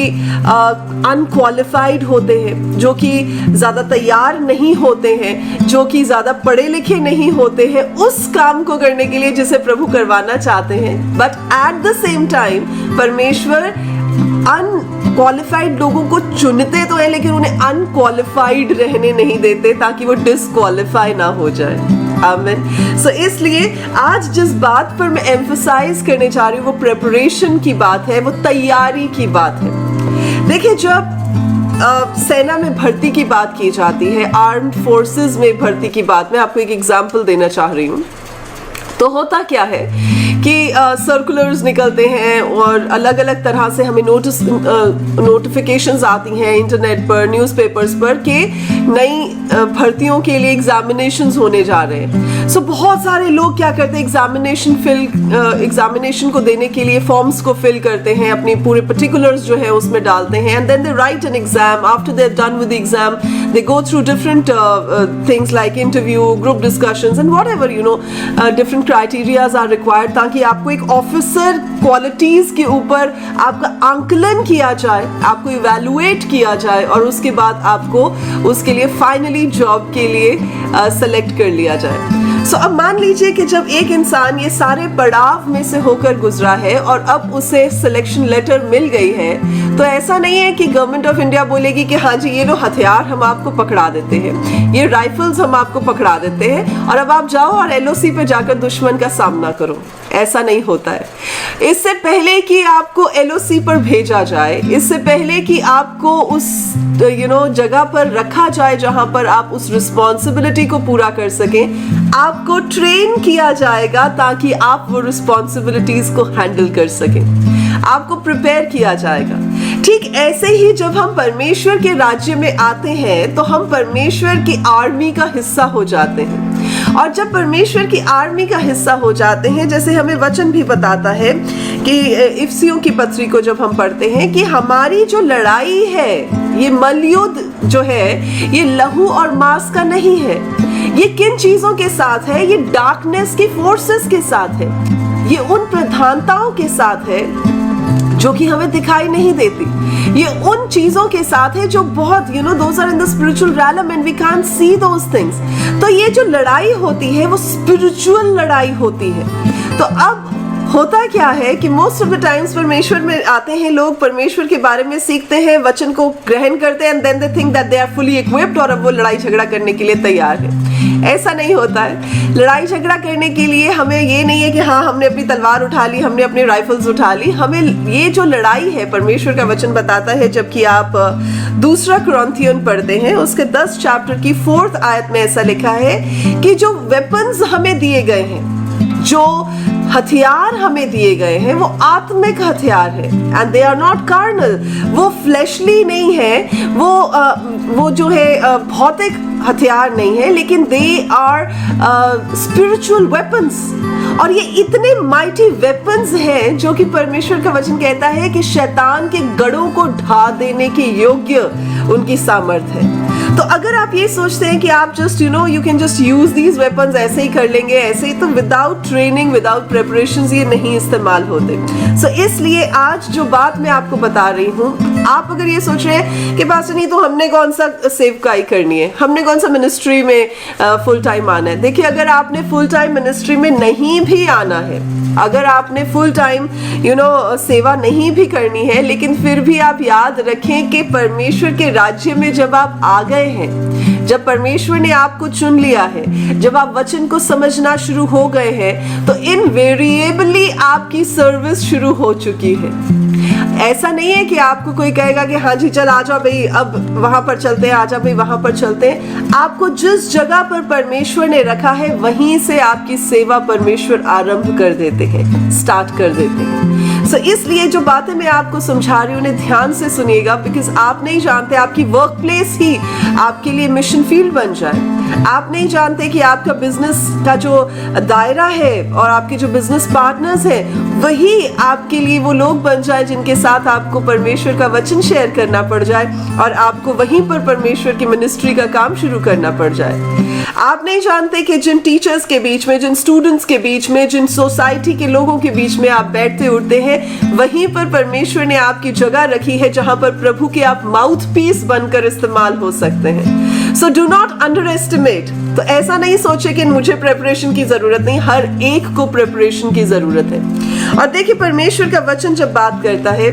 अनक्वालिफाइड होते हैं, जो कि ज़्यादा तैयार नहीं होते हैं, जो कि ज़्यादा पढ़े लिखे नहीं होते हैं उस काम को करने के लिए जिसे प्रभु करवाना चाहते हैं. But at the same time परमेश्वर अनक्वालिफाइड लोगों को चुनते तो है, लेकिन उन्हें अनक्वालिफाइड रहने नहीं देते ताकि वो डिस्क्वालिफाई ना हो जाए. आमीन. सो इसलिए आज जिस बात पर मैं एम्फसाइज करने जा रही हूँ वो प्रेपरेशन की बात है, वो तैयारी की बात है. देखिए, जब सेना में भर्ती की बात की जाती है, आर्म्ड फोर्सेस में भर्ती की बात, मैं आपको एक एग्जांपल देना चाह रही हूँ. तो होता क्या है कि सर्कुलर्स निकलते हैं और अलग अलग तरह से हमें नोटिफिकेशंस आती हैं इंटरनेट पर, न्यूज़पेपर्स पर कि नई भर्तियों के लिए एग्जामिनेशंस होने जा रहे हैं. सो बहुत सारे लोग क्या करते हैं, एग्जामिनेशन को देने के लिए फॉर्म्स को फिल करते हैं, अपने पूरे पर्टिकुलर्स जो है उसमें डालते हैं, and then they write an exam. After they are done with the exam they go through different things like interview, group discussions and whatever, you know, different criterias are required ताकि आपको एक officer qualities के ऊपर आपका आंकलन किया जाए, आपको इवैल्यूएट किया जाए और उसके बाद आपको उसके लिए फाइनली जॉब के लिए सेलेक्ट कर लिया जाए. सो अब मान लीजिए कि जब एक इंसान ये सारे पड़ाव में से होकर गुजरा है और अब उसे सिलेक्शन लेटर मिल गई है, तो ऐसा नहीं है कि गवर्नमेंट ऑफ इंडिया बोलेगी कि हाँ जी ये लो हथियार हम आपको पकड़ा देते हैं, ये राइफल्स हम आपको पकड़ा देते हैं और अब आप जाओ और एलओसी पे जाकर दुश्मन का सामना करो. ऐसा नहीं होता है. इससे पहले कि आपको एलओसी पर भेजा जाए, इससे पहले कि आपको उस जगह पर रखा जाए जहां पर आप उस रिस्पॉन्सिबिलिटी को पूरा कर सकें, आपको ट्रेन किया जाएगा ताकि आप वो रिस्पॉन्सिबिलिटीज को हैंडल कर सकें. आपको प्रिपेयर किया जाएगा. ठीक ऐसे ही जब हम परमेश्वर के राज्य में आते हैं तो हम परमेश्वर की आर्मी का हिस्सा हो जाते हैं. और जब परमेश्वर की आर्मी का हिस्सा हो जाते हैं, जैसे हमें वचन भी बताता है कि इफिसियों की पत्री को जब हम पढ़ते हैं कि हमारी जो लड़ाई है, ये मलयुद्ध जो है, ये लहू और मांस का नहीं है. ये किन चीजों के साथ है? ये डार्कनेस की फोर्सेस के साथ है, ये उन प्रधानताओं के साथ है जो कि हमें दिखाई नहीं देती, ये उन चीजों के साथ है जो बहुत those are in the spiritual realm and we can't see those things. तो ये जो लड़ाई होती है वो स्पिरिचुअल लड़ाई होती है. तो अब होता क्या है कि मोस्ट ऑफ द टाइम्स परमेश्वर में आते हैं लोग, परमेश्वर के बारे में सीखते हैं, वचन को ग्रहण करते हैं, and then they think that they are fully equipped और अब वो लड़ाई झगड़ा करने के लिए तैयार है. ऐसा नहीं होता है. लड़ाई झगड़ा करने के लिए हमें ये नहीं है कि हाँ हमने अपनी तलवार उठा ली, हमने अपनी राइफल्स उठा ली. हमें ये जो लड़ाई है, परमेश्वर का वचन बताता है, जबकि आप दूसरा कुरिन्थियन पढ़ते हैं उसके 10 चैप्टर की 4th आयत में ऐसा लिखा है कि जो वेपन्स हमें दिए गए हैं, जो हथियार हमें दिए गए हैं, वो आत्मिक हथियार है. And they are not carnal, वो फ्लैशली नहीं है, वो जो है भौतिक हथियार नहीं है, लेकिन दे आर स्पिरिचुअल वेपन्स. और ये इतने माइटी वेपन्स हैं जो कि परमेश्वर का वचन कहता है कि शैतान के गढ़ों को ढा देने के योग्य उनकी सामर्थ है. तो अगर आप ये सोचते हैं कि आप just you can just use these weapons, ऐसे ही कर लेंगे, ऐसे ही, तो विदाउट ट्रेनिंग, विदाउट प्रिपरेशंस ये नहीं इस्तेमाल होते. सो इसलिए आज जो बात मैं आपको बता रही हूँ, आप अगर ये सोच रहे हैं कि पास्टर नहीं तो हमने कौन सा सेवकाई करनी है, हमने कौन सा मिनिस्ट्री में फुल टाइम आना है. देखिए, अगर आपने फुल टाइम मिनिस्ट्री में नहीं भी आना है, अगर आपने फुल टाइम सेवा नहीं भी करनी है, लेकिन फिर भी आप याद रखें कि परमेश्वर के राज्य में जब आप आ गए हैं, जब परमेश्वर ने आपको चुन लिया है, जब आप वचन को समझना शुरू हो गए हैं, तो इनवेरिएबली आपकी सर्विस शुरू हो चुकी है. ऐसा नहीं है कि आपको कोई कहेगा कि हाँ जी चल आ जाओ भाई, अब वहां पर चलते हैं, आ जाओ भाई वहां पर चलते हैं। आपको जिस जगह पर परमेश्वर ने रखा है वहीं से आपकी सेवा परमेश्वर आरंभ कर देते हैं, स्टार्ट कर देते हैं। सो इसलिए जो बातें मैं आपको समझा रही हूँ उन्हें ध्यान से सुनिएगा, बिकॉज आप नहीं जानते आपकी वर्क प्लेस ही आपके लिए मिशन फील्ड बन जाए। आप नहीं जानते कि आपका बिजनेस का जो दायरा है और आपके जो बिजनेस पार्टनर्स हैं वही आपके लिए वो लोग बन जाए जिनके साथ आपको परमेश्वर का वचन शेयर करना पड़ जाए और आपको वहीं पर परमेश्वर की मिनिस्ट्री का काम शुरू करना पड़ जाए। आप नहीं जानते कि जिन टीचर्स के बीच में, जिन स्टूडेंट्स के बीच में, जिन सोसाइटी के लोगों के बीच में आप बैठते उठते हैं वहीं पर परमेश्वर ने आपकी जगह रखी है जहां पर प्रभु के आप माउथ पीस बनकर इस्तेमाल हो सकते हैं। So do not under estimate. तो ऐसा नहीं सोचे कि मुझे प्रेपरेशन की जरूरत नहीं, हर एक को प्रेपरेशन की जरूरत है। और देखिए परमेश्वर का वचन जब बात करता है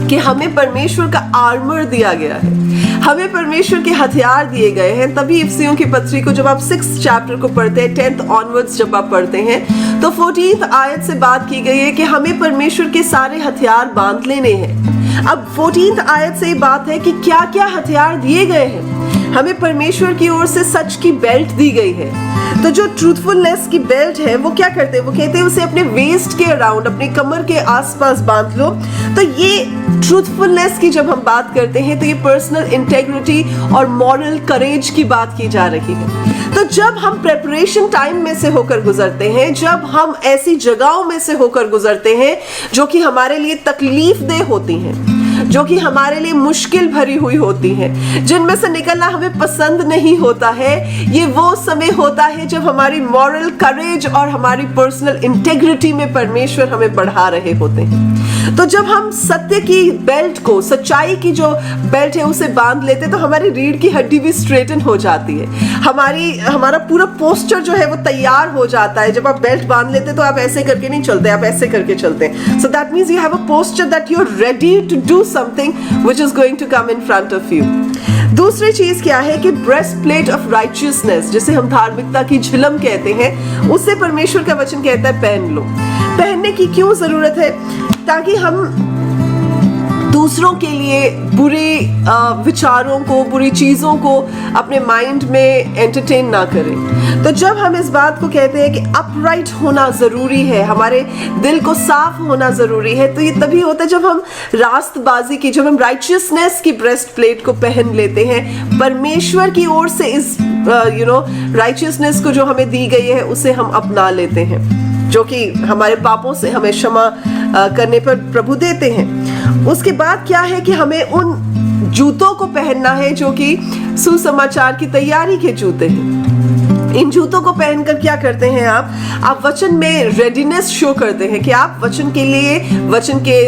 कि हमें परमेश्वर का आर्मर दिया गया है, हमें परमेश्वर के हथियार दिए गए हैं, तभी इफिसियों की पत्री को जब आप 6th चैप्टर को पढ़ते हैं, 10th ऑनवर्ड्स जब आप पढ़ते हैं तो 14th आयत से बात की गई है कि हमें परमेश्वर के सारे हथियार बांध लेने हैं। अब 14th आयत से बात है कि क्या क्या हथियार दिए गए हैं। हमें परमेश्वर की ओर से सच की बेल्ट दी गई है। तो जो ट्रूथफुलनेस की बेल्ट है वो क्या करते हैं, वो कहते हैं उसे अपने वेस्ट के अराउंड, अपने कमर के आसपास बांध लो। तो ये ट्रूथफुलनेस की जब हम बात करते हैं तो ये पर्सनल इंटेग्रिटी और मॉरल करेज की बात की जा रही है। तो जब हम प्रेपरेशन टाइम में से होकर गुजरते हैं, जब हम ऐसी जगहों में से होकर गुजरते हैं जो कि हमारे लिए तकलीफ दे होती हैं, जो कि हमारे लिए मुश्किल भरी हुई होती हैं, जिनमें से निकलना हमें पसंद नहीं होता है, ये वो समय होता है जब हमारी मॉरल करेज और हमारी पर्सनल इंटेग्रिटी में परमेश्वर हमें बढ़ा रहे होते हैं। तो जब हम सत्य की बेल्ट को, सच्चाई की जो बेल्ट है उसे बांध लेते तो हमारी रीढ़ की हड्डी भी स्ट्रेटन हो जाती है, हमारा पूरा पोस्चर जो है वो तैयार हो जाता है। जब आप बेल्ट बांध लेते तो आप ऐसे करके नहीं चलते, आप ऐसे करके चलते हैं। So that means you have a posture that you are ready to do something which is going to come in front of you. दूसरी चीज क्या है कि ब्रेस्ट प्लेट ऑफ राइचियसनेस, जिसे हम धार्मिकता की झिलम कहते हैं, उससे परमेश्वर का वचन कहता है पहन लो। पहनने की क्यों जरूरत है? ताकि हम दूसरों के लिए बुरे विचारों को, बुरी चीजों को अपने माइंड में एंटरटेन ना करें। तो जब हम इस बात को कहते हैं कि अपराइट होना जरूरी है, हमारे दिल को साफ होना जरूरी है, तो ये तभी होता है जब हम रास्तबाजी की, जब हम राइचियसनेस की ब्रेस्ट प्लेट को पहन लेते हैं। परमेश्वर की ओर से इस राइचियसनेस को जो हमें दी गई है उसे हम अपना लेते हैं, जो कि हमारे पापों से हमें क्षमा करने पर प्रभु देते हैं। उसके बाद क्या है कि हमें उन जूतों को पहनना है जो कि सुसमाचार की तैयारी के जूते हैं। इन जूतों को पहनकर क्या करते हैं आप वचन में रेडीनेस शो करते हैं कि आप वचन के लिए, वचन के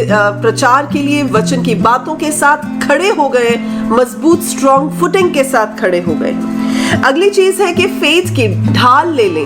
प्रचार के लिए, वचन की बातों के साथ खड़े हो गए, मजबूत स्ट्रॉन्ग फुटिंग के साथ खड़े हो गए। अगली चीज है कि फेथ की ढाल ले लें,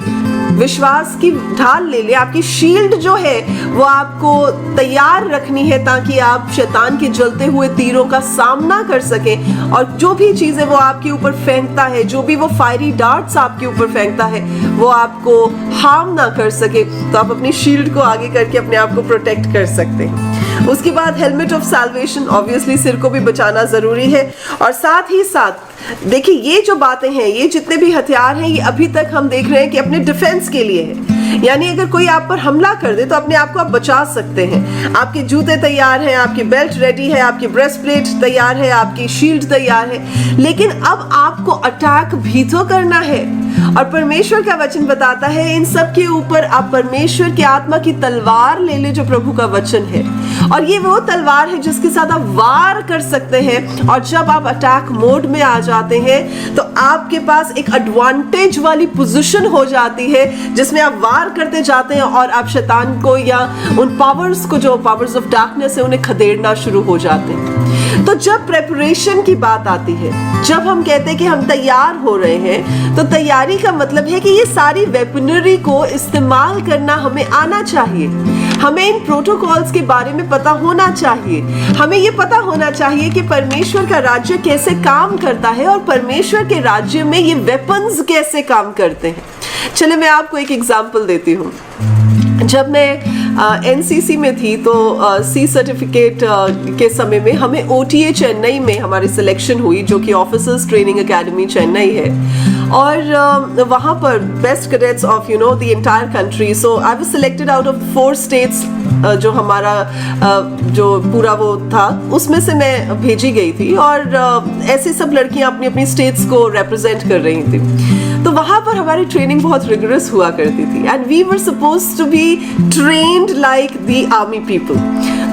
विश्वास की ढाल ले ले। आपकी शील्ड जो है वो आपको तैयार रखनी है ताकि आप शैतान के जलते हुए तीरों का सामना कर सकें, और जो भी चीजें वो आपके ऊपर फेंकता है, जो भी वो फायरी डार्ट्स आपके ऊपर फेंकता है, वो आपको हार्म ना कर सके। तो आप अपनी शील्ड को आगे करके अपने आप को प्रोटेक्ट कर सकते हैं। उसके बाद हेलमेट ऑफ सैल्वेशन, ऑब्वियसली सिर को भी बचाना जरूरी है। और साथ ही साथ देखिए ये जो बातें हैं, ये जितने भी हथियार हैं, ये अभी तक हम देख रहे हैं कि अपने डिफेंस के लिए है। यानी अगर कोई आप पर हमला कर दे तो अपने आप को आप बचा सकते हैं। आपके जूते तैयार हैं, आपकी बेल्ट रेडी है, आपकी ब्रेस्ट प्लेट तैयार है, आपकी शील्ड तैयार है, लेकिन अब आपको अटैक भी तो करना है। और परमेश्वर का वचन बताता है इन सब के ऊपर आप परमेश्वर की आत्मा की तलवार ले ले, जो प्रभु का वचन है। और ये वो तलवार है जिसके साथ आप वार कर सकते हैं। और जब आप अटैक मोड में आ जाते हैं तो आपके पास एक एडवांटेज वाली पोजीशन हो जाती है जिसमें आप वार करते जाते हैं और आप शैतान को या उन पावर्स को, जो पावर्स ऑफ डार्कनेस है, उन्हें खदेड़ना शुरू हो जाते हैं। तो जब प्रेपरेशन की बात आती है, जब हम कहते हैं कि हम तैयार हो रहे हैं, तो तैयारी का मतलब है कि ये सारी वेपनरी को इस्तेमाल करना हमें आना चाहिए। हमें इन प्रोटोकॉल्स के बारे में पता होना चाहिए। हमें ये पता होना चाहिए कि परमेश्वर का राज्य कैसे काम करता है और परमेश्वर के राज्य में ये वेपन्स कैसे काम करते हैं। चलिए मैं आपको एक एग्जाम्पल देती हूँ। जब मैं एनसीसी में थी, तो सी सर्टिफिकेट के समय में हमें OTA चेन्नई में हमारी सिलेक्शन हुई, जो कि ऑफिसर्स ट्रेनिंग एकेडमी चेन्नई है, और वहाँ पर best cadets of the entire country. So I was selected out of 4 states. जो हमारा जो पूरा वो था उसमें से मैं भेजी गई थी, और ऐसे सब लड़कियां अपनी अपनी स्टेट्स को रिप्रेजेंट कर रही थी. तो वहाँ पर हमारी ट्रेनिंग बहुत रिगरस हुआ करती थी, and we were supposed to be trained like the army people.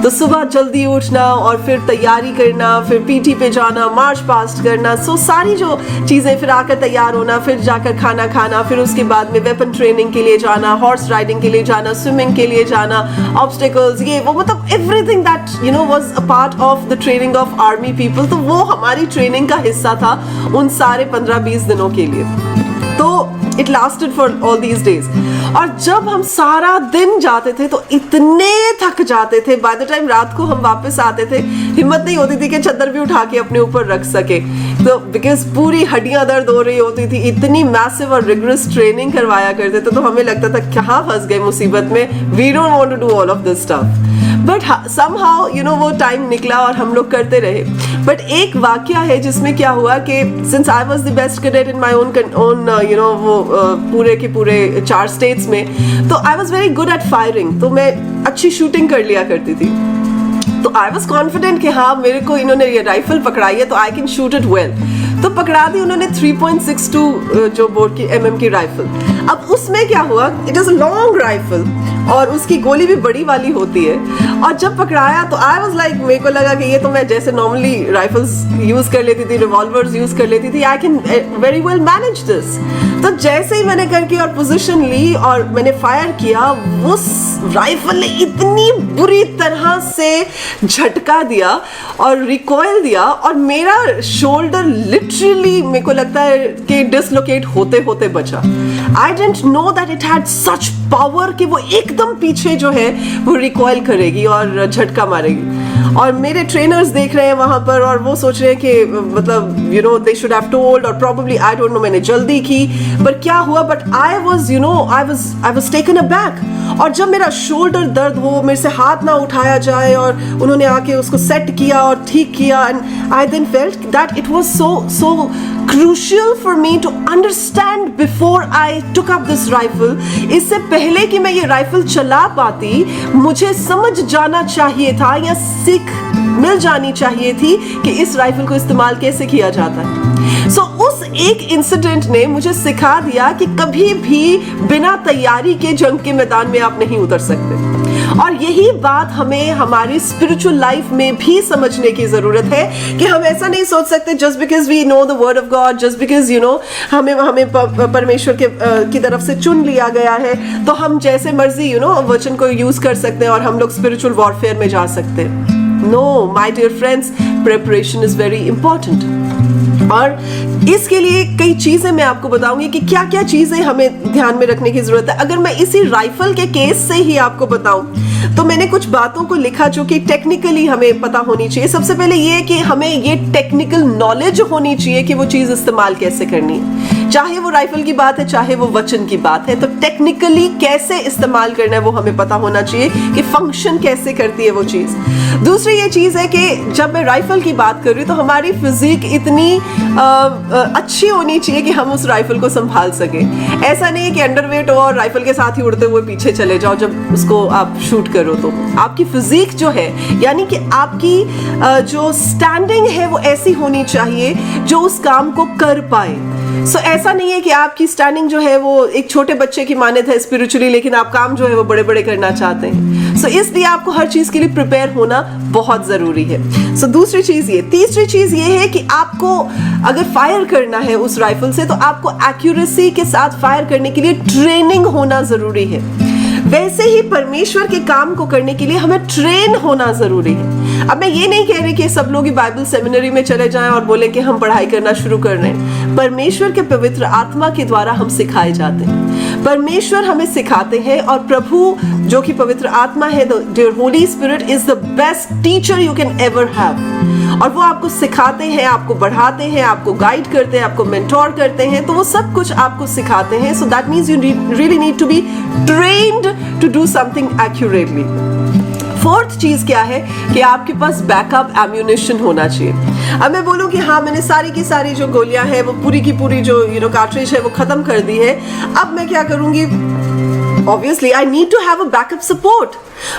तो सुबह जल्दी उठना और फिर तैयारी करना, फिर पीटी पे जाना, मार्च पास्ट करना, सो सारी जो चीज़ें, फिर आकर तैयार होना, फिर जाकर खाना खाना, फिर उसके बाद में वेपन ट्रेनिंग के लिए जाना, हॉर्स राइडिंग के लिए जाना, स्विमिंग के लिए जाना, ऑब्स्टिकल्स, ये वो, मतलब everything that was a part of the training of army people. तो वो हमारी ट्रेनिंग का हिस्सा था उन सारे 15-20 दिनों के लिए. तो it lasted for all these days. और जब हम सारा दिन जाते थे तो इतने थक जाते थे, बाय द टाइम रात को हम वापस आते थे हिम्मत नहीं होती थी कि चादर भी उठा के अपने ऊपर रख सके. तो बिकॉज पूरी हड्डियां दर्द हो रही होती थी, इतनी मैसिव और रिगरस ट्रेनिंग करवाया करते थे. तो हमें लगता था कहाँ फंस गए मुसीबत में, we don't want to do all of this stuff. But somehow वो टाइम निकला और हम लोग करते रहे. बट एक वाकया है जिसमें क्या हुआ कि since I was the best cadet in my own वो पूरे के पूरे 4 स्टेट्स में, तो I was very good at firing. तो मैं अच्छी शूटिंग कर लिया करती थी. तो आई वाज कॉन्फिडेंट कि हाँ, मेरे को इन्होंने ये राइफल पकड़ाई है तो I can shoot it well. तो पकड़ा दी उन्होंने 3.62 जो बोर्ड की MM की राइफल. अब उसमें क्या हुआ, it is a long rifle और उसकी गोली भी बड़ी वाली होती है. और जब पकड़ाया तो आई वाज लाइक, मेरे को लगा कि ये तो मैं जैसे नॉर्मली राइफल्स यूज कर लेती थी, रिवॉल्वर्स यूज कर लेती थी, I can very well manage this. तो जैसे ही मैंने करके और पोजीशन ली और मैंने फायर किया, उस राइफल ने इतनी बुरी तरह से झटका दिया और रिकॉइल दिया, और मेरा शोल्डर लिटरली मेरे को लगता है कि डिसलोकेट होते होते बचा. I didn't know that it had such power कि वो एकदम पीछे जो है वो रिकॉइल करेगी और झटका मारेगी. और मेरे ट्रेनर्स देख रहे हैं वहां पर और वो सोच रहे हैं कि मतलब दे शुड हैव टोल्ड, और प्रोबेबली आई डोंट नो मैंने जल्दी की. पर क्या हुआ, but I was taken aback. और जब मेरा शोल्डर दर्द हो, मेरे से हाथ ना उठाया जाए, और उन्होंने आके उसको सेट किया और ठीक किया, and I then felt that it was so crucial for me to understand before I took up this rifle. इससे पहले कि मैं ये राइफल चला पाती, मुझे समझ जाना चाहिए था या सीख मिल जानी चाहिए थी कि इस राइफल को इस्तेमाल कैसे किया जाता है. सो उस एक इंसिडेंट ने मुझे सिखा दिया कि कभी भी बिना तैयारी के जंग के मैदान में आप नहीं उतर सकते. और यही बात हमें हमारी स्पिरिचुअल लाइफ में भी समझने की जरूरत है कि हम ऐसा नहीं सोच सकते just because we know the word of God, just because हमें परमेश्वर की तरफ से चुन लिया गया है तो हम जैसे मर्जी वचन को यूज कर सकते हैं और हम लोग स्पिरिचुअल वॉरफेयर में जा सकते हैं. No my dear friends, preparation is very important. और इसके लिए कई चीजें मैं आपको बताऊंगी कि क्या क्या चीजें हमें ध्यान में रखने की जरूरत है. अगर मैं इसी राइफल के केस से ही आपको बताऊं तो मैंने कुछ बातों को लिखा जो कि टेक्निकली हमें पता होनी चाहिए. सबसे पहले ये कि हमें ये टेक्निकल नॉलेज होनी चाहिए कि वो चीज इस्तेमाल कैसे करनी है, चाहे वो राइफल की बात है चाहे वो वचन की बात है. तो टेक्निकली कैसे इस्तेमाल करना है वो हमें पता होना चाहिए कि फंक्शन कैसे करती है वो चीज. दूसरी ये चीज है कि जब मैं राइफल की बात कर रही हूँ तो हमारी फिजिक इतनी अच्छी होनी चाहिए कि हम उस राइफल को संभाल सके. ऐसा नहीं है कि अंडरवेट हो और राइफल के साथ ही उड़ते हुए पीछे चले जाओ जब उसको आप शूट करो. तो आपकी फिजिक जो है, यानी कि आपकी जो स्टैंडिंग है वो ऐसी होनी चाहिए जो उस काम को कर पाए. सो ऐसा नहीं है कि आपकी स्टैंडिंग जो है वो एक छोटे बच्चे की मानद है स्पिरिचुअली, लेकिन आप काम जो है वो बड़े बड़े करना चाहते हैं. सो इसलिए आपको हर चीज के लिए प्रिपेयर होना बहुत जरूरी है. सो दूसरी चीज ये. तीसरी चीज ये है कि आपको अगर फायर करना है उस राइफल से तो आपको एक्यूरेसी के साथ फायर करने के लिए ट्रेनिंग होना जरूरी है. वैसे ही परमेश्वर के काम को करने के लिए हमें ट्रेन होना जरूरी है. अब मैं ये नहीं कह रही कि सब लोग बाइबल सेमिनरी में चले जाएं और बोले कि हम पढ़ाई करना शुरू कर रहे हैं. परमेश्वर के पवित्र आत्मा के द्वारा हम सिखाए जाते हैं. परमेश्वर हमें सिखाते हैं और प्रभु जो कि पवित्र आत्मा है, the Holy spirit is the best teacher you can ever have. और वो आपको सिखाते हैं, आपको बढ़ाते हैं, आपको गाइड करते हैं, आपको मेंटोर करते हैं, तो वो सब कुछ आपको सिखाते हैं. So that means you really need to be trained to do something accurately. Fourth चीज क्या है कि आपके पास बैकअप एम्यूनिशन होना चाहिए. अब मैं बोलूं कि हाँ, मैंने सारी की सारी जो गोलियां हैं, वो पूरी की पूरी जो कार्ट्रिज है वो खत्म कर दी है, अब मैं क्या करूंगी? Obviously, I need to have a backup support.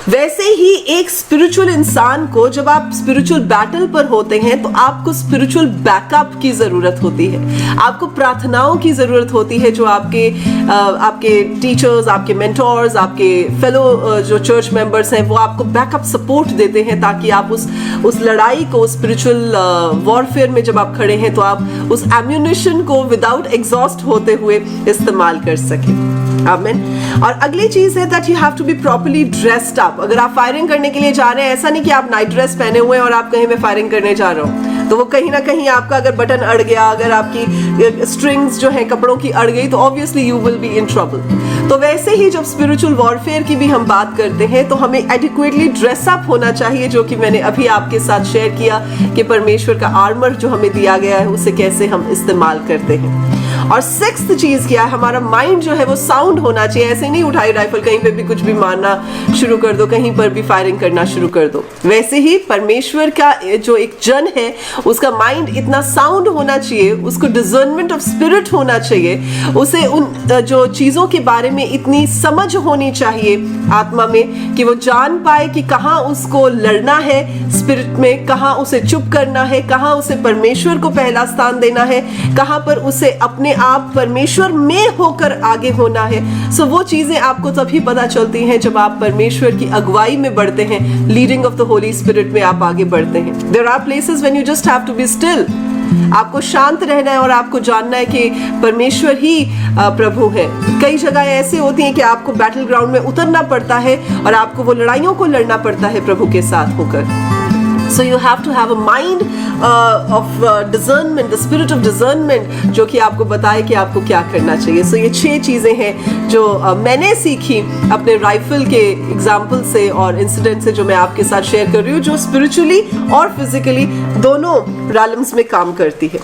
वैसे ही एक स्पिरिचुअल इंसान को जब आप स्पिरिचुअल बैटल पर होते हैं तो आपको स्पिरिचुअल बैकअप की जरूरत होती है. आपको प्रार्थनाओं की जरूरत होती है, जो आपके टीचर्स, आपके मेंटोर्स, आपके फेलो जो चर्च मेंबर्स हैं, वो आपको बैकअप सपोर्ट देते हैं ताकि आप उस लड़ाई को, स्पिरिचुअल वॉरफेयर में जब आप खड़े हैं तो आप उस एम्यूनिशन को विदाउट एग्जॉस्ट होते हुए इस्तेमाल कर सकें. आमीन. और अगली चीज है that you have to be properly dressed up. अगर आप फायरिंग करने के लिए जा रहे हैं, ऐसा नहीं कि आप नाइट ड्रेस पहने हुए हैं और आप कहीं मैं फायरिंग करने जा रहा हूं, तो वो कहीं ना कहीं आपका अगर बटन अड़ गया, अगर आपकी स्ट्रिंग्स जो है कपड़ों की अड़ गई, तो obviously you will be in trouble. तो वैसे ही जब स्पिरिचुअल वॉरफेयर की भी हम बात करते हैं तो हमें एडिक्वेटली ड्रेसअप होना चाहिए, जो कि मैंने अभी आपके साथ शेयर किया कि परमेश्वर का आर्मर जो हमें दिया गया है उसे कैसे हम इस्तेमाल करते हैं. और सिक्स्थ चीज क्या है, हमारा माइंड जो है वो साउंड होना चाहिए. ऐसे नहीं उठाई राइफल कहीं पे भी कुछ भी मारना शुरू कर दो, कहीं पर भी फायरिंग करना शुरू कर दो. वैसे ही परमेश्वर का जो एक जन है उसका माइंड इतना साउंड होना चाहिए, उसको डिजर्नमेंट ऑफ स्पिरिट होना चाहिए, उसे उन जो चीजों के बारे में इतनी समझ होनी चाहिए आत्मा में कि वो जान पाए कि कहाँ उसको लड़ना है स्पिरिट में, कहाँ उसे चुप करना है, कहाँ उसे परमेश्वर को पहला स्थान देना है, कहाँ पर उसे अपने आप परमेश्वर में होकर आगे होना है. सो वो चीजें आपको तभी पता चलती हैं जब आप परमेश्वर की अगुवाई में बढ़ते हैं, leading of the Holy Spirit में आप आगे बढ़ते हैं. There are places when you just have to be still. आपको शांत रहना है और आपको जानना है कि परमेश्वर ही प्रभु है. कई जगह ऐसे होती हैं कि आपको बैटल ग्राउंड में उतरना पड़ता है और आपको वो लड़ाइयों को लड़ना पड़ता है प्रभु के साथ होकर. So you have to have a mind of discernment, the spirit of discernment, जो कि आपको बताए कि आपको क्या करना चाहिए. So ये 6 चीजें हैं जो मैंने सीखी अपने राइफल के एग्जाम्पल से और इंसिडेंट से, जो मैं आपके साथ शेयर कर रही हूँ, जो स्पिरिचुअली और फिजिकली दोनों रैलम्स में काम करती है.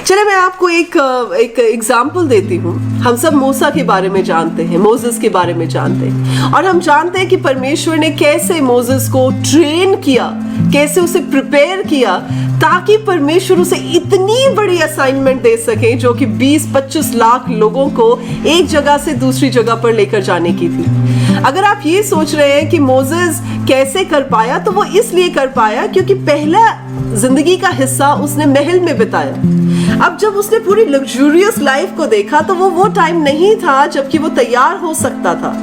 चलिए मैं आपको एक एग्जाम्पल देती हूँ. हम सब मूसा के बारे में जानते हैं, मोसेस के बारे में जानते हैं, और हम जानते हैं कि परमेश्वर ने कैसे मोसेस को ट्रेन किया, कैसे उसे प्रिपेयर किया ताकि परमेश्वर उसे इतनी बड़ी असाइनमेंट दे सके जो कि 20-25 लाख लोगों को एक जगह से दूसरी जगह पर लेकर जाने की थी. अगर आप ये सोच रहे हैं कि मोसेस कैसे कर पाया, तो वो इसलिए कर पाया क्योंकि पहला जिंदगी का हिस्सा उसने महल में बिताया. अब जब उसने पूरी लग्जूरियस लाइफ को देखा तो वो टाइम नहीं था जबकि वो तैयार हो सकता था.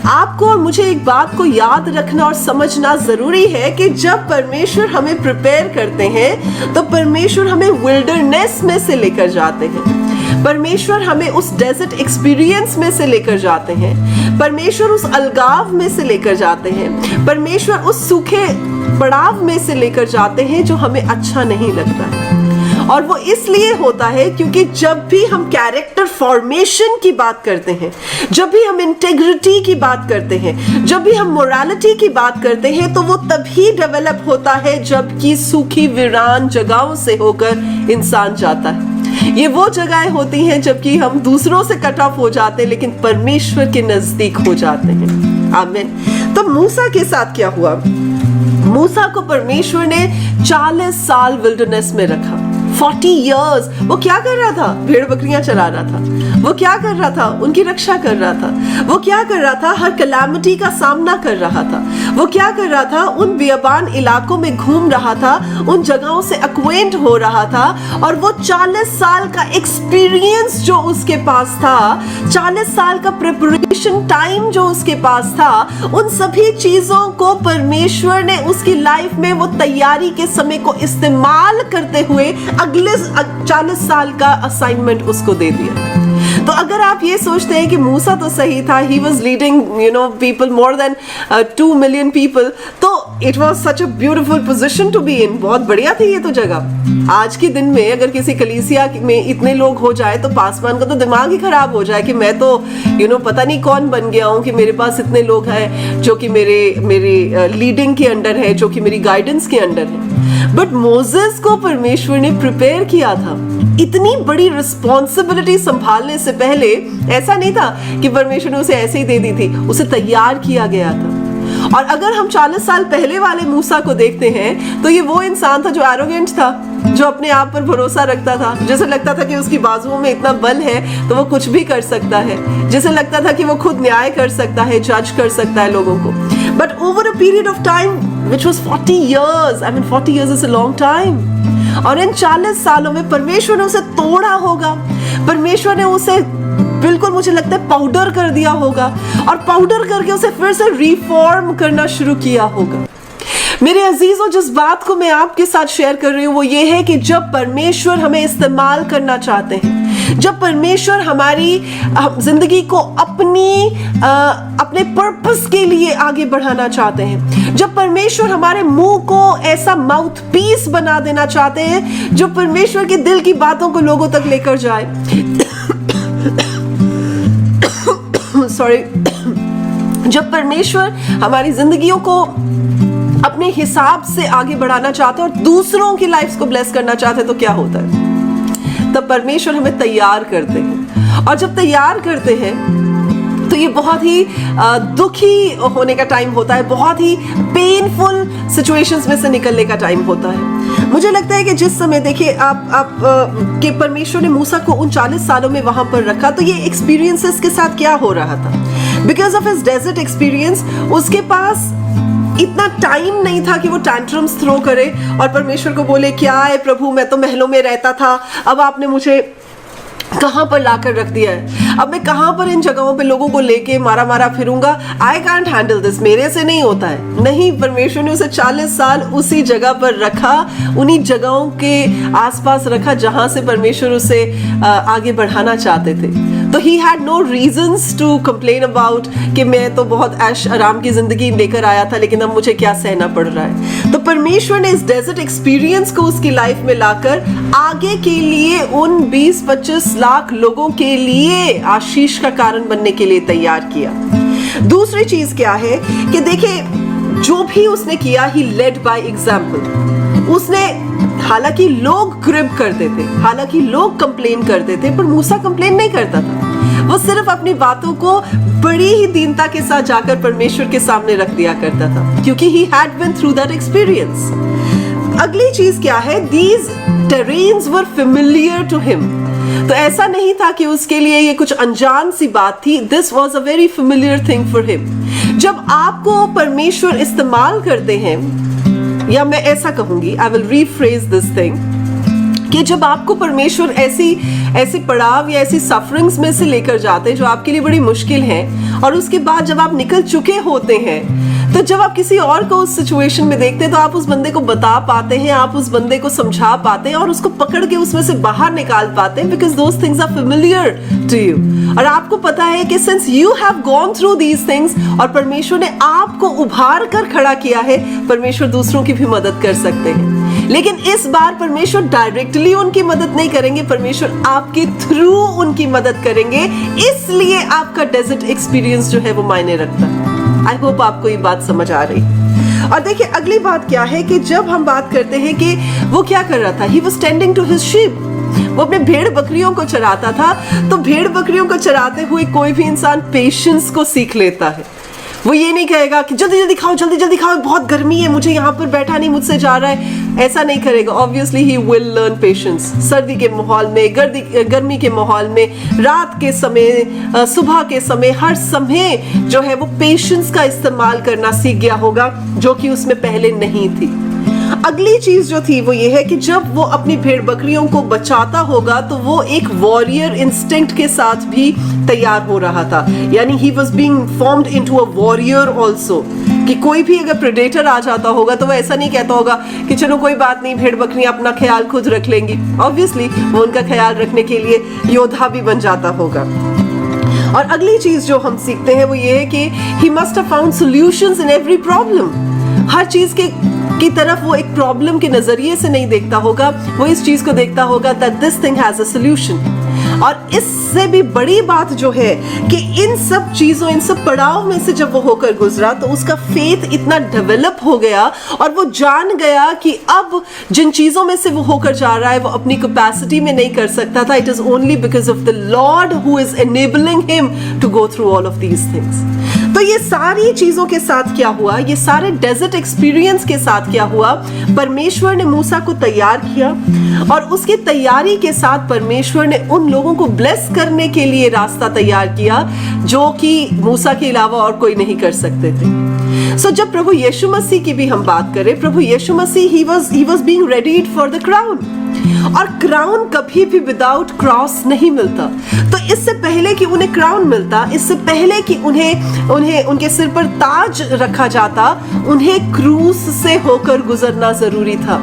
आपको और मुझे एक बात को याद रखना और समझना जरूरी है कि जब परमेश्वर हमें प्रिपेयर करते हैं तो परमेश्वर हमें विल्डरनेस में से लेकर जाते हैं, परमेश्वर हमें उस डेजर्ट एक्सपीरियंस में से लेकर जाते हैं, परमेश्वर उस अलगाव में से लेकर जाते हैं, परमेश्वर उस सूखे पड़ाव में से लेकर जाते हैं जो हमें अच्छा नहीं लगता है. और वो इसलिए होता है क्योंकि जब भी हम कैरेक्टर फॉर्मेशन की बात करते हैं, जब भी हम इंटेग्रिटी की बात करते हैं, जब भी हम मोरालिटी की बात करते हैं, तो वो तभी डेवलप होता है जबकि सूखी वीरान जगहों से होकर इंसान जाता है. ये वो जगहें होती हैं जबकि हम दूसरों से कट ऑफ हो जाते हैं लेकिन परमेश्वर के नजदीक हो जाते हैं. आमीन. तो मूसा के साथ क्या हुआ? मूसा को परमेश्वर ने 40 साल विल्डरनेस में रखा. 40 years. वो क्या कर रहा था? भेड़ बकरियां चला रहा था. वो क्या कर रहा था? उनकी रक्षा कर रहा था. वो क्या कर रहा था? हर कैलामिटी का सामना कर रहा था. वो क्या कर रहा था? उन बियाबान इलाकों में घूम रहा था, उन जगहों से अक्वेंट हो रहा था. और वो 40 साल का एक्सपीरियंस जो उसके पास था, 40 साल का प्रिपरेशन टाइम जो उसके पास था, उन सभी चीजों को परमेश्वर ने उसकी लाइफ में वो तैयारी के समय को इस्तेमाल करते हुए अगले 40 साल का असाइनमेंट उसको दे दिया. तो अगर आप ये सोचते हैं कि मूसा तो सही था, he was leading people more than 2 million people, तो it was such a beautiful position to be in. बहुत बढ़िया थी ये तो जगह. आज के दिन में अगर किसी कलीसिया में इतने लोग हो जाए तो पासवान का तो दिमाग ही खराब हो जाए कि मैं तो पता नहीं कौन बन गया हूँ कि मेरे पास इतने लोग हैं जो कि मेरे लीडिंग के अंडर है, जो कि मेरी गाइडेंस के अंडर है. बट मोसेस को परमेश्वर ने प्रिपेयर किया था। इतनी बड़ी रिस्पॉन्सिबिलिटी संभालने से पहले ऐसा नहीं था कि परमेश्वर ने उसे ऐसे ही दे दी थी, उसे तैयार किया गया था। और अगर हम 40 साल पहले वाले मूसा को देखते हैं तो ये वो इंसान था जो एरोगेंट था, जो अपने आप पर भरोसा रखता था, जैसे लगता था कि उसकी बाजुओं में इतना बल है तो वो कुछ भी कर सकता है, जैसे लगता था कि वो खुद न्याय कर सकता है, जज कर सकता है लोगों को। But over a period of time which was 40 years, I mean 40 years is a long time, और इन 40 सालों में परमेश्वर ने उसे तोड़ा होगा, परमेश्वर ने उसे बिल्कुल मुझे लगता है पाउडर कर दिया होगा, और पाउडर करके उसे फिर से रिफॉर्म करना शुरू किया होगा। मेरे अजीजों, जिस बात को मैं आपके साथ शेयर कर रही हूँ वो ये है कि जब परमेश्वर हमें इस्तेमाल करना चाहते हैं, जब परमेश्वर हमारी जिंदगी को अपने पर्पस के लिए आगे बढ़ाना चाहते हैं, जब परमेश्वर हमारे मुंह को ऐसा माउथ पीस बना देना चाहते हैं जो परमेश्वर के दिल की बातों को लोगों तक लेकर जाए सॉरी, जब परमेश्वर हमारी जिंदगियों को अपने हिसाब से आगे बढ़ाना चाहते हैं और दूसरों की लाइफ्स को ब्लेस करना चाहते हैं, तो क्या होता है? तब परमेश्वर हमें तैयार करते हैं, और जब तैयार करते हैं तो ये बहुत ही दुखी होने का टाइम होता है, बहुत ही पेनफुल सिचुएशंस में से निकलने का टाइम होता है। मुझे लगता है कि जिस समय देखिए आप के परमेश्वर ने मूसा को उन 40 सालों में वहां पर रखा, तो ये एक्सपीरियंसेस के साथ क्या हो रहा था? Because of his desert experience उसके पास इतना टाइम नहीं था कि वो टैंट्रम्स थ्रो करे और परमेश्वर को बोले क्या है प्रभु, मैं तो महलों में रहता था, अब आपने मुझे कहां पर लाकर रख दिया है, अब मैं कहां पर इन जगहों पे लोगों को लेके मारा मारा फिरूंगा, आई कांट हैंडल दिस, मेरे से नहीं होता है। नहीं, परमेश्वर ने उसे 40 साल उसी जगह पर रखा, उन्हीं जगहों के आसपास रखा जहां से परमेश्वर उसे आगे बढ़ाना चाहते थे। तो he had no reasons to complain about कि मैं तो बहुत ऐश आराम की जिंदगी लेकर आया था लेकिन अब मुझे क्या सहना पड़ रहा है। तो परमेश्वर ने इस डेजर्ट एक्सपीरियंस को उसकी लाइफ में लाकर आगे के लिए उन 20-25 लाख लोगों के लिए आशीष का कारण बनने के लिए तैयार किया। दूसरी चीज क्या है कि देखिए, जो भी उसने किया, ही लेड बाय एग्जाम्पल। उसने, हालांकि लोग ग्रिप करते थे, हालांकि लोग कंप्लेन करते थे, पर मूसा कंप्लेन नहीं करता था। वो सिर्फ अपनी बातों को बड़ी ही दीनता के साथ जाकर परमेश्वर के सामने रख दिया करता था, क्योंकि he had been through that experience. अगली चीज क्या है? These terrains were familiar to him. तो ऐसा नहीं था कि उसके लिए ये कुछ अनजान सी बात थी, this was a very familiar thing for him. जब आपको परमेश्वर इस्तेमाल करते हैं, या मैं ऐसा कहूंगी, I will rephrase this thing, कि जब आपको परमेश्वर ऐसी पड़ाव या ऐसी सफरिंग्स में से लेकर जाते हैं जो आपके लिए बड़ी मुश्किल है, और उसके बाद जब आप निकल चुके होते हैं, तो जब आप किसी और को उस सिचुएशन में देखते हैं तो आप उस बंदे को बता पाते हैं, आप उस बंदे को समझा पाते हैं और उसको पकड़ के उसमें से बाहर निकाल पाते हैं, because those things are familiar to you. और आपको पता है कि since you have gone through these things और परमेश्वर ने आपको उभार कर खड़ा किया है, परमेश्वर दूसरों की भी मदद कर सकते हैं। लेकिन इस बार परमेश्वर डायरेक्टली उनकी मदद नहीं करेंगे, परमेश्वर आपके थ्रू उनकी मदद करेंगे, इसलिए आपका डेजर्ट एक्सपीरियंस जो है वो मायने रखता है। आई होप आपको ये बात समझ आ रही। और देखिए, अगली बात क्या है कि जब हम बात करते हैं कि वो क्या कर रहा था, he was tending to his sheep, वो अपने भेड़ बकरियों को चराता था। तो भेड़ बकरियों को चराते हुए कोई भी इंसान पेशेंस को सीख लेता है। वो ये नहीं कहेगा कि जल्दी जल्दी खाओ, जल्दी जल्दी खाओ, बहुत गर्मी है, मुझे यहाँ पर बैठा नहीं, मुझसे जा रहा है, ऐसा नहीं करेगा। Obviously he will learn patience. सर्दी के माहौल में, गर्मी के माहौल में, रात के समय, सुबह के समय, हर समय जो है वो पेशेंस का इस्तेमाल करना सीख गया होगा, जो कि उसमें पहले नहीं थी। अगली चीज जो थी वो ये है कि जब वो अपनी भेड़ बकरियों को बचाता होगा तो वो एक वॉरियर इंस्टिंक्ट के साथ भी तैयार हो रहा था, यानी ही was being formed into a warrior also. कि कोई भी अगर प्रेडेटर आ जाता होगा तो वो ऐसा नहीं कहता होगा कि चलो कोई बात नहीं, भेड़ बकरियां अपना ख्याल खुद रख लेंगी। ऑब्वियसली वो उनका ख्याल रखने के लिए योद्धा भी बन जाता होगा। और अगली चीज जो हम सीखते हैं वो ये है कि he must have found solutions in every problem. हर चीज की तरफ वो एक प्रॉब्लम के नजरिए से नहीं देखता होगा, वो इस चीज को देखता होगा that this thing has a solution। और इससे भी बड़ी बात जो है कि इन सब चीजों, इन सब पड़ाव में से जब वो होकर गुजरा तो उसका फेथ इतना डेवलप हो गया और वो जान गया कि अब जिन चीजों में से वो होकर जा रहा है वो अपनी कैपेसिटी में नहीं कर सकता था. It is only because of the lord who is enabling him to go through all of these things. तो ये सारी चीजों के साथ क्या हुआ, ये सारे डेजर्ट एक्सपीरियंस के साथ क्या हुआ, परमेश्वर ने मूसा को तैयार किया और उसकी तैयारी के साथ परमेश्वर ने उन लोगों को ब्लेस करने के लिए रास्ता तैयार किया जो कि मूसा के अलावा और कोई नहीं कर सकते थे. सो जब प्रभु यीशु मसीह की भी हम बात करें, प्रभु यीशु मसीह he was being readied for the crown, और क्राउन कभी भी विदाउट क्रॉस नहीं मिलता. तो इससे पहले कि उन्हें क्राउन मिलता, इससे पहले कि उन्हें उनके सिर पर ताज रखा जाता, उन्हें क्रूस से होकर गुजरना जरूरी था.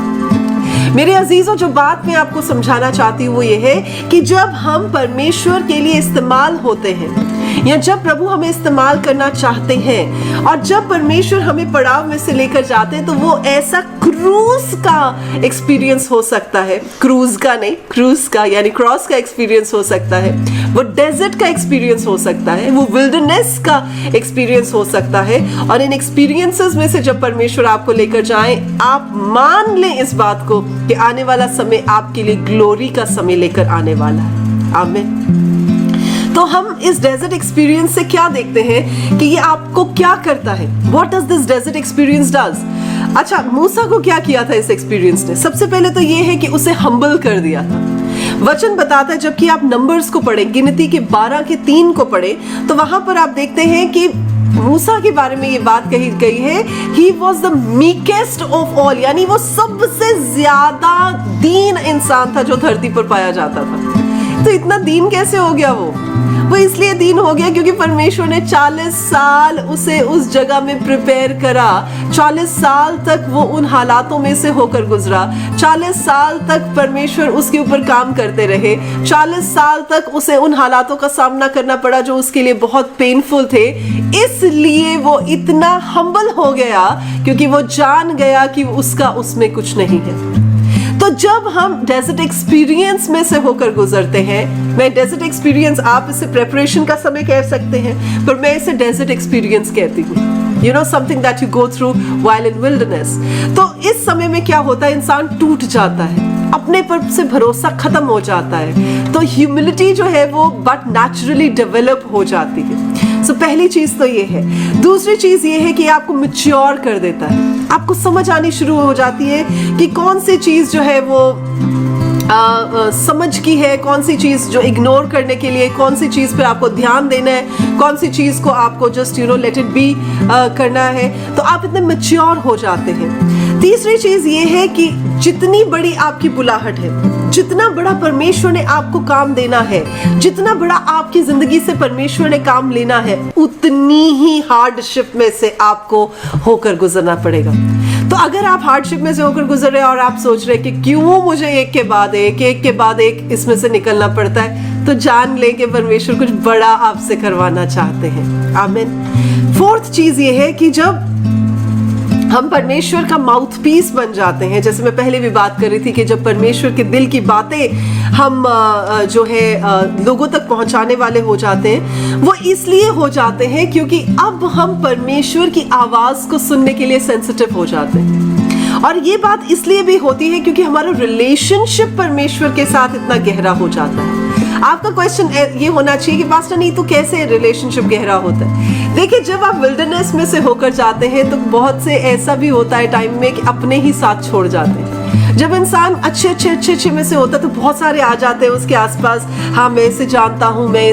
मेरे अजीजों, जो बात मैं आपको समझाना चाहती हूँ वो ये है कि जब हम परमेश्वर के लिए इस्तेमाल होते हैं या जब प्रभु हमें इस्तेमाल करना चाहते हैं और जब परमेश्वर हमें पड़ाव में से लेकर जाते हैं तो वो ऐसा क्रूज का एक्सपीरियंस हो सकता है, क्रूज का नहीं, क्रूज का यानी क्रॉस का एक्सपीरियंस हो सकता है, वो डेजर्ट का एक्सपीरियंस हो सकता है, वो विल्डरनेस का एक्सपीरियंस हो सकता है. और इन एक्सपीरियंसेस में से जब परमेश्वर आपको लेकर जाए, आप मान लें इस बात को कि आने वाला समय आपके लिए ग्लोरी का समय लेकर आने वाला है. आमीन. तो हम इस डेजर्ट एक्सपीरियंस से क्या देखते हैं कि ये आपको क्या करता है. What does this desert experience does? अच्छा, मूसा को क्या किया था इस एक्सपीरियंस ने? सबसे पहले तो ये है कि उसे हम्बल कर दिया था. वचन बताता है, जबकि आप नंबर्स को पढ़े, गिनती के 12 के 3 को पढ़े, तो वहां पर आप देखते हैं कि मूसा के बारे में ये बात कही गई है, he was the meekest of all, यानी वो सबसे ज्यादा दीन इंसान था जो धरती पर पाया जाता था. तो इतना दीन कैसे हो गया वो इसलिए दीन हो गया क्योंकि परमेश्वर ने 40 साल उसे उस जगह में प्रिपेयर करा. 40 साल तक वो उन हालातों में से होकर गुजरा. 40 साल तक परमेश्वर उसके ऊपर काम करते रहे. 40 साल तक उसे उन हालातों का सामना करना पड़ा जो उसके लिए बहुत पेनफुल थे. इसलिए वो इतना हम्बल हो गया क्योंकि वो जान गया कि उसका उसमें कुछ नहीं है. तो जब हम डेजर्ट एक्सपीरियंस में से होकर गुजरते हैं, मैं डेजर्ट एक्सपीरियंस, आप इसे प्रेपरेशन का समय कह सकते हैं, पर मैं इसे डेजर्ट एक्सपीरियंस कहती हूँ. You know, something that you go through while in wilderness. तो इस समय में क्या होता है, इंसान टूट जाता है, अपने पर से भरोसा खत्म हो जाता है. तो ह्यूमिलिटी जो है वो बट नेचुरली डेवलप हो जाती है. सो पहली चीज तो ये है. दूसरी चीज ये है कि आपको मैच्योर कर देता है. आपको समझ आनी शुरू हो जाती है कि कौन सी चीज जो है वो समझ की है, कौन सी चीज जो इग्नोर करने के लिए, कौन सी चीज पे आपको ध्यान देना है, कौन सी चीज को आपको जस्ट लेट इट बी करना है. तो आप इतने मैच्योर हो जाते हैं. तीसरी चीज ये है कि जितनी बड़ी आपकी बुलाहट है, जितना बड़ा परमेश्वर ने आपको काम देना है, जितना बड़ा आपकी जिंदगी से परमेश्वर ने काम लेना है, उतनी ही हार्डशिप में से आपको होकर गुजरना पड़ेगा. तो अगर आप हार्डशिप में से होकर गुजर रहे हैं और आप सोच रहे हैं कि क्यों मुझे एक के बाद एक इसमें से निकलना पड़ता है, तो जान लें कि परमेश्वर कुछ बड़ा आपसे करवाना चाहते हैं. आमीन. फोर्थ चीज ये है कि जब हम परमेश्वर का माउथ पीस बन जाते हैं, जैसे मैं पहले भी बात कर रही थी कि जब परमेश्वर के दिल की बातें हम जो है लोगों तक पहुंचाने वाले हो जाते हैं, वो इसलिए हो जाते हैं क्योंकि अब हम परमेश्वर की आवाज को सुनने के लिए सेंसिटिव हो जाते हैं. और ये बात इसलिए भी होती है क्योंकि हमारा रिलेशनशिप परमेश्वर के साथ इतना गहरा हो जाता है. आपका क्वेश्चन ये होना चाहिए कि पास्टर नहीं तो कैसे रिलेशनशिप गहरा होता है? देखिए, जब आप विल्डरनेस में से होकर जाते हैं तो बहुत से ऐसा भी होता है टाइम में कि अपने ही साथ छोड़ जाते हैं. जब इंसान अच्छे में से होता है तो बहुत सारे आ जाते हैं उसके आसपास, हाँ मैं इसे जानता हूँ, मैं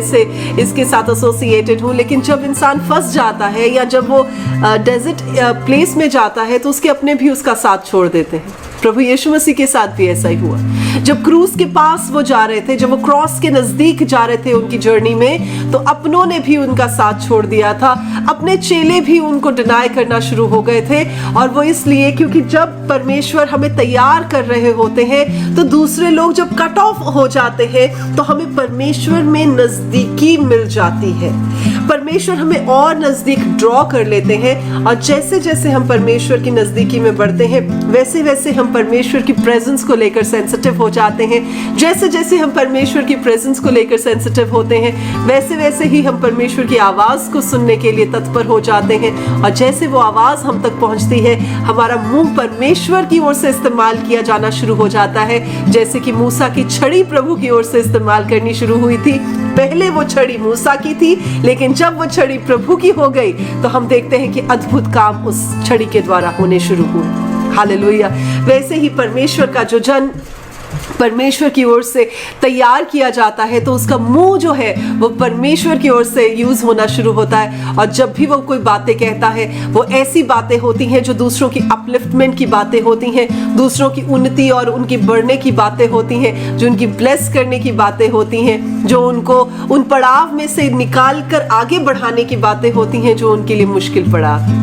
इसके साथ एसोसिएटेड हूँ. लेकिन जब इंसान फंस जाता है या जब वो डेजर्ट प्लेस में जाता है तो उसके अपने भी उसका साथ छोड़ देते हैं. प्रभु यीशु मसीह के साथ भी ऐसा ही हुआ. जब क्रूस के पास वो जा रहे थे, जब वो क्रॉस के नजदीक जा रहे थे उनकी जर्नी में, तो अपनों ने भी उनका साथ छोड़ दिया था. अपने चेले भी उनको डिनाई करना शुरू हो गए थे. और वो इसलिए क्योंकि जब परमेश्वर हमें तैयार कर रहे होते हैं तो दूसरे लोग जब कट ऑफ हो जाते हैं तो हमें परमेश्वर में नजदीकी मिल जाती है. परमेश्वर हमें और नजदीक ड्रॉ कर लेते हैं. और जैसे जैसे हम परमेश्वर की नजदीकी में बढ़ते हैं वैसे वैसे हम परमेश्वर की प्रेजेंस को लेकर सेंसिटिव हो जाते हैं। जैसे जैसे हम परमेश्वर की प्रेजेंस को लेकर सेंसिटिव होते हैं, वैसे वैसे ही हम परमेश्वर की आवाज़ को सुनने के लिए तत्पर हो जाते हैं। और जैसे वो आवाज़ हम तक पहुंचती है, हमारा मुंह परमेश्वर की ओर से इस्तेमाल किया जाना शुरू हो जाता है। जैसे कि मूसा की छड़ी प्रभु की ओर से इस्तेमाल करनी शुरू हुई थी। पहले वो छड़ी मूसा की थी, लेकिन जब वो छड़ी प्रभु की हो गई तो हम देखते हैं कि अद्भुत काम उस छड़ी के द्वारा होने शुरू हुए। हालेलुया। वैसे ही परमेश्वर का जो जन परमेश्वर की ओर से तैयार किया जाता है, तो उसका मुंह जो है वो परमेश्वर की ओर से यूज होना शुरू होता है। और जब भी वो कोई बातें कहता है, वो ऐसी बातें होती हैं जो दूसरों की अपलिफ्टमेंट की बातें होती हैं, दूसरों की उन्नति और उनकी बढ़ने की बातें होती हैं, जो उनकी ब्लेस करने की बातें होती हैं, जो उनको उन पड़ाव में से निकाल कर आगे बढ़ाने की बातें होती हैं जो उनके लिए मुश्किल पड़ाव।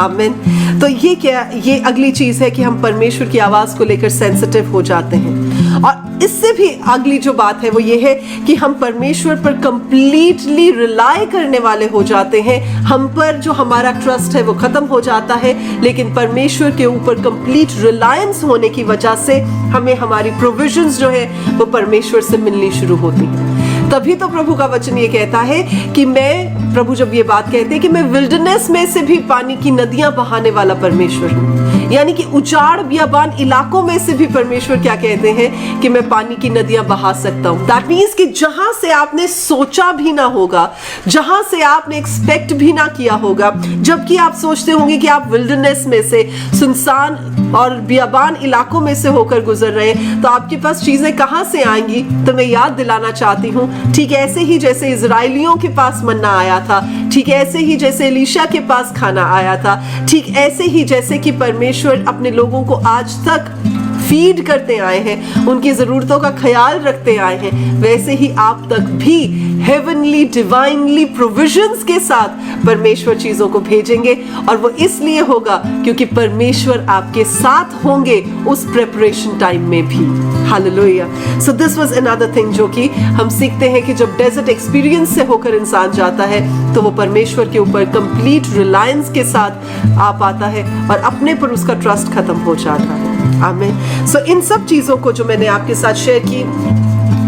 आमीन। तो ये अगली चीज है कि हम परमेश्वर की आवाज को लेकर सेंसिटिव हो जाते हैं। और इससे भी अगली जो बात है वो ये है कि हम परमेश्वर पर कंप्लीटली रिलाई करने वाले हो जाते हैं। हम पर जो हमारा ट्रस्ट है वो खत्म हो जाता है, लेकिन परमेश्वर के ऊपर कंप्लीट रिलायंस होने की वजह से हमें हमारी प्रोविजंस जो है वो परमेश्वर से मिलनी शुरू होती हैं। तभी तो प्रभु का वचन ये कहता है कि प्रभु जब ये बात कहते हैं कि मैं विल्डरनेस में से भी पानी की नदियां बहाने वाला परमेश्वर हूँ, यानी कि उजाड़ बियाबान इलाकों में से भी परमेश्वर क्या कहते हैं कि मैं पानी की नदियां बहा सकता हूँ। दैट मीन्स कि जहां से आपने सोचा भी ना होगा, जहां से आपने एक्सपेक्ट भी ना किया होगा, जबकि आप सोचते होंगे कि आप विल्डरनेस में से, सुनसान और बियाबान इलाकों में से होकर गुजर रहे हैं, तो आपके पास चीजें कहां से आएंगी? तो मैं याद दिलाना चाहती हूँ, ठीक ऐसे ही जैसे इजराइलियों के पास मन्ना आया था, ठीक ऐसे ही जैसे एलीशा के पास खाना आया था, ठीक ऐसे ही जैसे कि परमेश्वर अपने लोगों को आज तक फीड करते आए हैं, उनकी जरूरतों का ख्याल रखते आए हैं, वैसे ही आप तक भी हेवनली डिवाइनली प्रोविजंस के साथ परमेश्वर चीजों को भेजेंगे। और वो इसलिए होगा क्योंकि परमेश्वर आपके साथ होंगे उस प्रेपरेशन टाइम में भी। Hallelujah. So this was another thing जो कि हम सीखते हैं कि जब डेजर्ट एक्सपीरियंस से होकर इंसान जाता है तो वो परमेश्वर के ऊपर कंप्लीट रिलायंस के साथ आ पाता है और अपने पर उसका ट्रस्ट खत्म हो जाता है। आमीन। सो इन सब चीजों को जो मैंने आपके साथ शेयर की,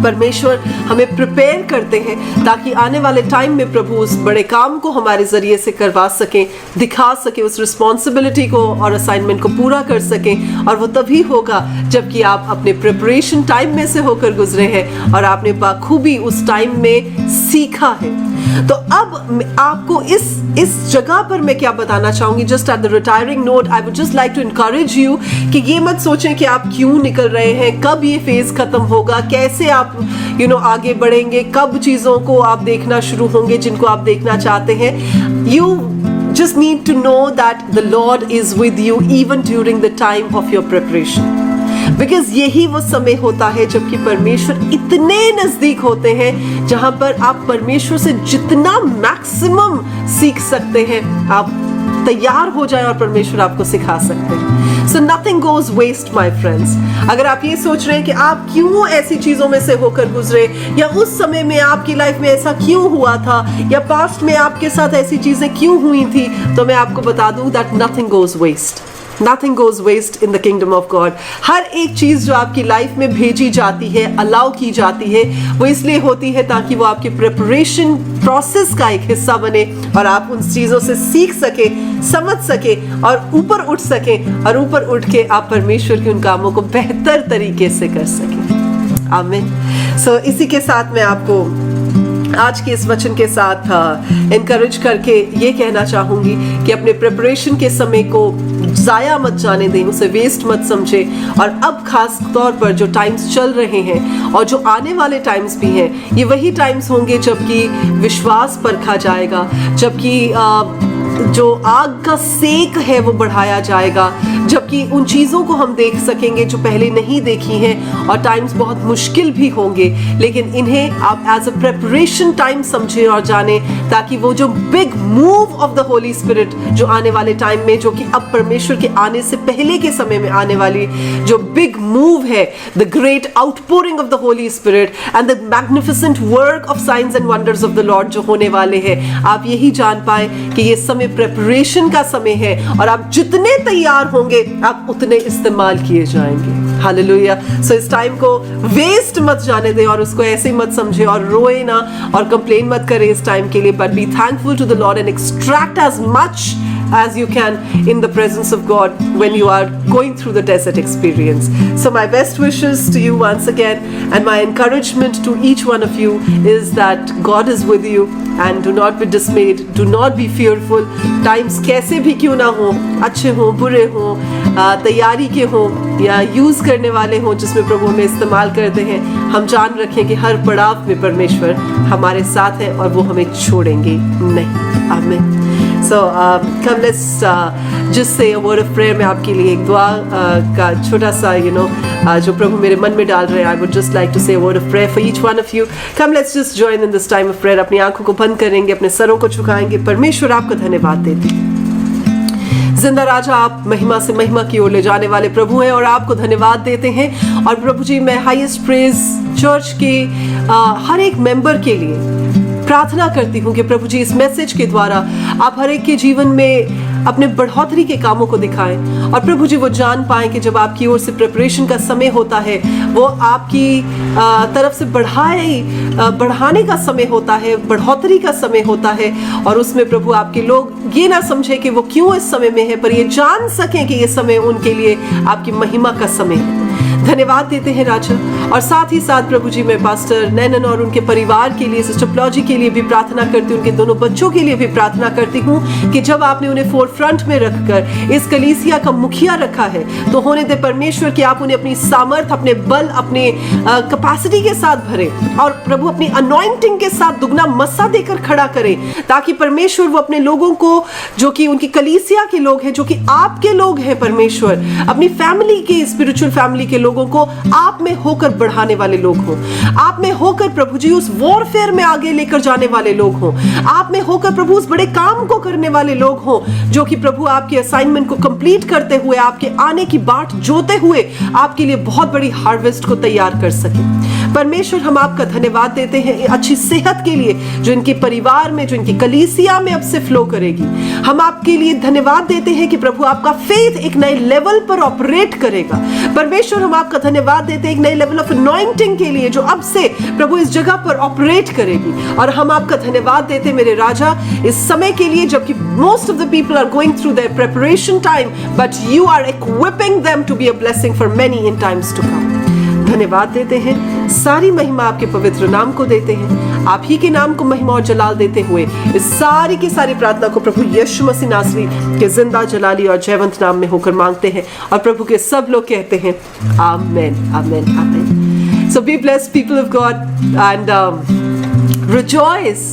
परमेश्वर हमें प्रिपेयर करते हैं ताकि आने वाले टाइम में प्रभु उस बड़े काम को हमारे जरिए से करवा सकें, दिखा सकें, उस रिस्पॉन्सिबिलिटी को और असाइनमेंट को पूरा कर सकें। और वो तभी होगा जबकि आप अपने प्रिपरेशन टाइम में से होकर गुजरे हैं और आपने बाखूबी उस टाइम में सीखा है। तो अब आपको इस जगह पर मैं क्या बताना चाहूंगी, just at the retiring note, I would just like to encourage you कि ये मत सोचें कि आप क्यों निकल रहे हैं, कब ये फेज खत्म होगा, कैसे आप आगे बढ़ेंगे, कब चीजों को आप देखना शुरू होंगे जिनको आप देखना चाहते हैं। You just need to know that the Lord is with you even during the time of your preparation. Because यही वो समय होता है जबकि परमेश्वर इतने नजदीक होते हैं जहां पर आप परमेश्वर से जितना मैक्सिमम सीख सकते हैं, आप तैयार हो जाए और परमेश्वर आपको सिखा सकते हैं। So nothing goes waste my friends. अगर आप ये सोच रहे हैं कि आप क्यों ऐसी चीजों में से होकर गुजरे, या उस समय में आपकी लाइफ में ऐसा क्यों हुआ था, या पास्ट में आपके साथ ऐसी चीजें क्यों हुई थी, तो मैं आपको बता दूं that nothing goes waste. Nothing goes waste in the kingdom of God. हर एक चीज जो आपकी लाइफ में भेजी जाती है, अलाउ की जाती है, वो इसलिए होती है ताकि वो आपके प्रिपरेशन प्रोसेस का एक हिस्सा बने और आप उन चीजों से सीख सके, समझ सके और ऊपर उठ सके, और ऊपर उठ के आप परमेश्वर के उन कामों को बेहतर तरीके से कर सके। आमीन। सो इसी के साथ मैं आपको आज के इस वचन के साथ एनकरेज करके ये कहना चाहूंगी कि अपने प्रिपरेशन के समय को जाया मत जाने दें, उसे वेस्ट मत समझें। और अब खास तौर पर जो टाइम्स चल रहे हैं और जो आने वाले टाइम्स भी हैं, ये वही टाइम्स होंगे जबकि विश्वास परखा जाएगा, जबकि जो आग का सेक है वो बढ़ाया जाएगा, जबकि उन चीज़ों को हम देख सकेंगे जो पहले नहीं देखी हैं। और टाइम्स बहुत मुश्किल भी होंगे, लेकिन इन्हें आप एज अ प्रेपरेशन टाइम समझें और जाने, ताकि वो जो big move of the Holy spirit जो आने वाले टाइम में, जो कि अब परमेश्वर के आने से पहले के समय में आने वाली जो बिग मूव है, the great outpouring of the Holy spirit and the magnificent work of science and wonders of the Lord जो होने वाले हैं, आप यही जान पाए कि ये समय में प्रेपरेशन का समय है और आप जितने तैयार होंगे आप उतने इस्तेमाल किए जाएंगे। हालेलुया। सो इस टाइम को वेस्ट मत जाने दें और उसको ऐसे ही मत समझे और रोए ना और कंप्लेन मत करें इस टाइम के लिए, but be thankful to the lord and extract as much as you can in the presence of God when you are going through the desert experience. So my best wishes to you once again, and my encouragement to each one of you is that God is with you and do not be dismayed, do not be fearful. Times कैसे भी क्यों ना हो, अच्छे हो बुरे हो, तैयारी के हो या यूज करने वाले हो जिसमें प्रभु हमें इस्तेमाल करते हैं, हम जान रखें कि हर पड़ाव में परमेश्वर हमारे साथ है और वो हमें छोड़ेंगे नहीं। आमीन। So come let's just say a word of prayer. मैं आपके लिए एक दुआ का छोटा सा जो प्रभु मेरे मन में डाल रहे हैं, I would just like to say a word of prayer for each one of you. Come let's just join in this time of prayer. अपनी आंखों को बंद करेंगे, अपने सरों को झुकाएंगे। परमेश्वर आपका धन्यवाद देते हैं। जिंदा राजा, आप महिमा से महिमा की ओर ले जाने वाले प्रभु हैं और आपको धन्यवाद देते हैं। और प्रभु जी, मैं हाईएस्ट प्रेज चर्च के हर एक मेंबर के लिए प्रार्थना करती हूँ कि प्रभु जी इस मैसेज के द्वारा आप हर एक के जीवन में अपने बढ़ोतरी के कामों को दिखाएं और प्रभु जी वो जान पाएं कि जब आपकी ओर से प्रिपरेशन का समय होता है वो आपकी तरफ से बढ़ाने का समय होता है, बढ़ोतरी का समय होता है, और उसमें प्रभु आपके लोग ये ना समझे कि वो क्यों इस समय में है, पर ये जान सकें कि ये समय उनके लिए आपकी महिमा का समय है। धन्यवाद देते हैं राजा। और साथ ही साथ प्रभु जी, मैं पास्टर नैनन और उनके परिवार के लिए, सिस्टर प्लॉजी के लिए भी प्रार्थना करती हूँ, उनके दोनों बच्चों के लिए भी प्रार्थना करती हूँ कि जब आपने उन्हें फोर फ्रंट में रखकर इस कलीसिया का मुखिया रखा है तो होने दे परमेश्वर कि आप उन्हें अपनी सामर्थ, अपने बल, अपने कैपेसिटी के साथ भरे और प्रभु अपनी अनॉइंटिंग के साथ दुगना मस्सा देकर खड़ा करें, ताकि परमेश्वर वो अपने लोगों को, जो कि उनकी कलीसिया के लोग हैं, जो कि आपके लोग हैं परमेश्वर, अपनी फैमिली के, स्पिरिचुअल फैमिली के लोगों को आप में होकर बढ़ाने वाले लोग हों, आप में होकर प्रभु जी उस वॉरफेयर में आगे लेकर जाने वाले लोग हों, आप में होकर प्रभु उस बड़े काम को करने वाले लोग हों, जो कि प्रभु आपके असाइनमेंट को कंप्लीट करते हुए, आपके आने की बाट जोते हुए आपके लिए बहुत बड़ी हार्वेस्ट को तैयार कर सके। परमेश्वर, हम आपका धन्यवाद देते हैं अच्छी सेहत के लिए जो इनके परिवार में, जो इनकी कलीसिया में अब से फ्लो करेगी। हम आपके लिए धन्यवाद देते हैं कि प्रभु आपका फेथ एक नए लेवल पर ऑपरेट करेगा। परमेश्वर, हम आपका धन्यवाद देते हैं एक नए लेवल ऑफ अनॉइंटिंग के लिए जो अब से प्रभु इस जगह पर ऑपरेट करेगी। और हम आपका धन्यवाद देते हैं मेरे राजा इस समय के लिए, जबकि most of the people are going through their preparation time, but you are equipping them to be a blessing for many in times to come. धन्यवाद देते हैं, सारी महिमा आपके पवित्र नाम को देते हैं, आप ही के नाम को महिमा और जलाल देते हुए इस सारी की सारी प्रार्थना को प्रभु यीशु मसीह नासरी के जिंदा, जलाली और जयवंत नाम में होकर मांगते हैं। और प्रभु के सब लोग कहते हैं amen, amen, amen. So be blessed people of God and rejoice.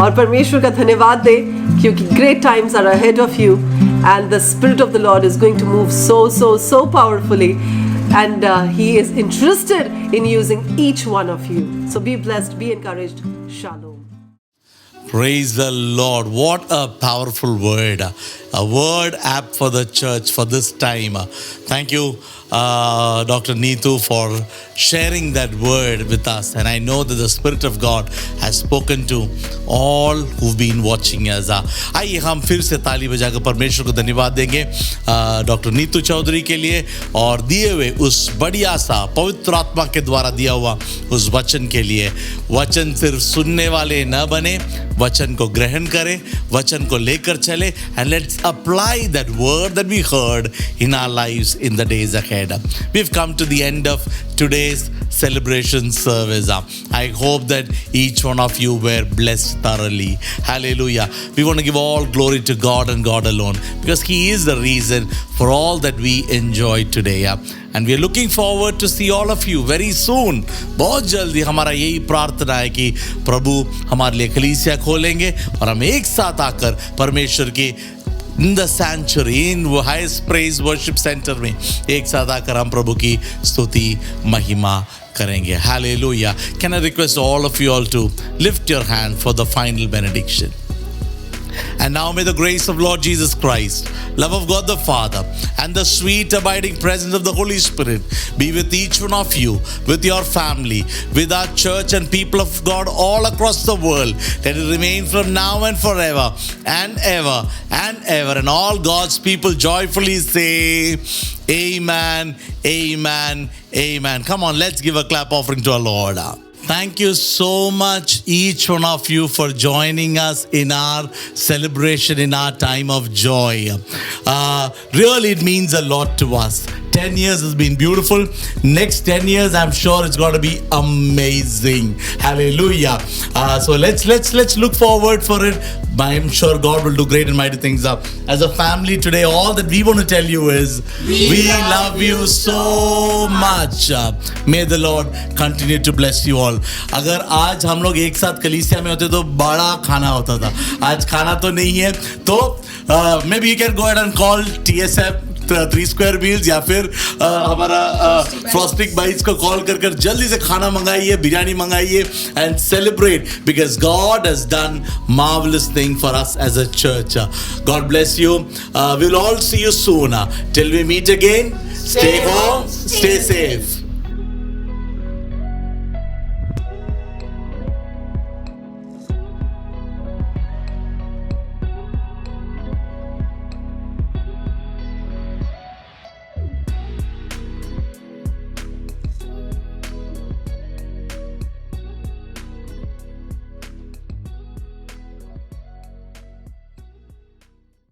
और परमेश्वर का धन्यवाद दे क्योंकि great times are ahead of you and the spirit of the Lord is going to move so powerfully. And he is interested in using each one of you. So be blessed, be encouraged. Shalom. Praise the Lord. What a powerful word. A word apt for the church for this time. Thank you, Dr. Neetu, for sharing that word with us. And I know that the Spirit of God has spoken to all who've been watching us. आइए हम फिर से ताली बजाकर परमेश्वर को धन्यवाद देंगे डॉक्टर नीतू चौधरी के लिए और दिए हुए उस बढ़िया सा पवित्र आत्मा के द्वारा दिया हुआ उस वचन के लिए। वचन सिर्फ सुनने वाले न बने, वचन को ग्रहण करें, वचन को लेकर चले, and let's apply that word that we heard in our lives in the days ahead. We've come to the end of today's celebration service. I hope that each one of you were blessed thoroughly. Hallelujah. We want to give all glory to God and God alone because He is the reason for all that we enjoy today. And we are looking forward to see all of you very soon. बहुत जल्दी हमारा यही प्रार्थना है कि प्रभु हमारे लिए कलीसिया खोलेंगे और हम एक साथ आकर परमेश्वर की in the sanctuary, in highest praise worship center में एक साथ आकर हम प्रभु की स्तुति महिमा करेंगे. Hallelujah. Can I request all of you all to lift your hand for the final benediction? And now may the grace of Lord Jesus Christ, love of God the Father, and the sweet abiding presence of the Holy Spirit be with each one of you, with your family, with our church and people of God all across the world. Let it remain from now and forever and ever and ever. And all God's people joyfully say, Amen, Amen, Amen. Come on, let's give a clap offering to our Lord. Thank you so much, each one of you, for joining us in our celebration, in our time of joy. Really, it means a lot to us. 10 years has been beautiful. Next 10 years, I'm sure it's going to be amazing. Hallelujah. So let's look forward for it. I'm sure God will do great and mighty things. As a family today, all that we want to tell you is we love you so much. May the Lord continue to bless you all. अगर आज हम लोग एक साथ कलीसिया में होते तो बड़ा खाना होता था. आज खाना तो नहीं है, तो maybe you can go ahead and call TSF 3 Square Meals या फिर हमारा Frostic Bites को कॉल कर जल्दी से खाना मंगाइए, biryani मंगाइए, and celebrate because God has done marvelous thing for us as a church. God bless you. We'll all see you soon. Till we meet again, stay home, stay safe.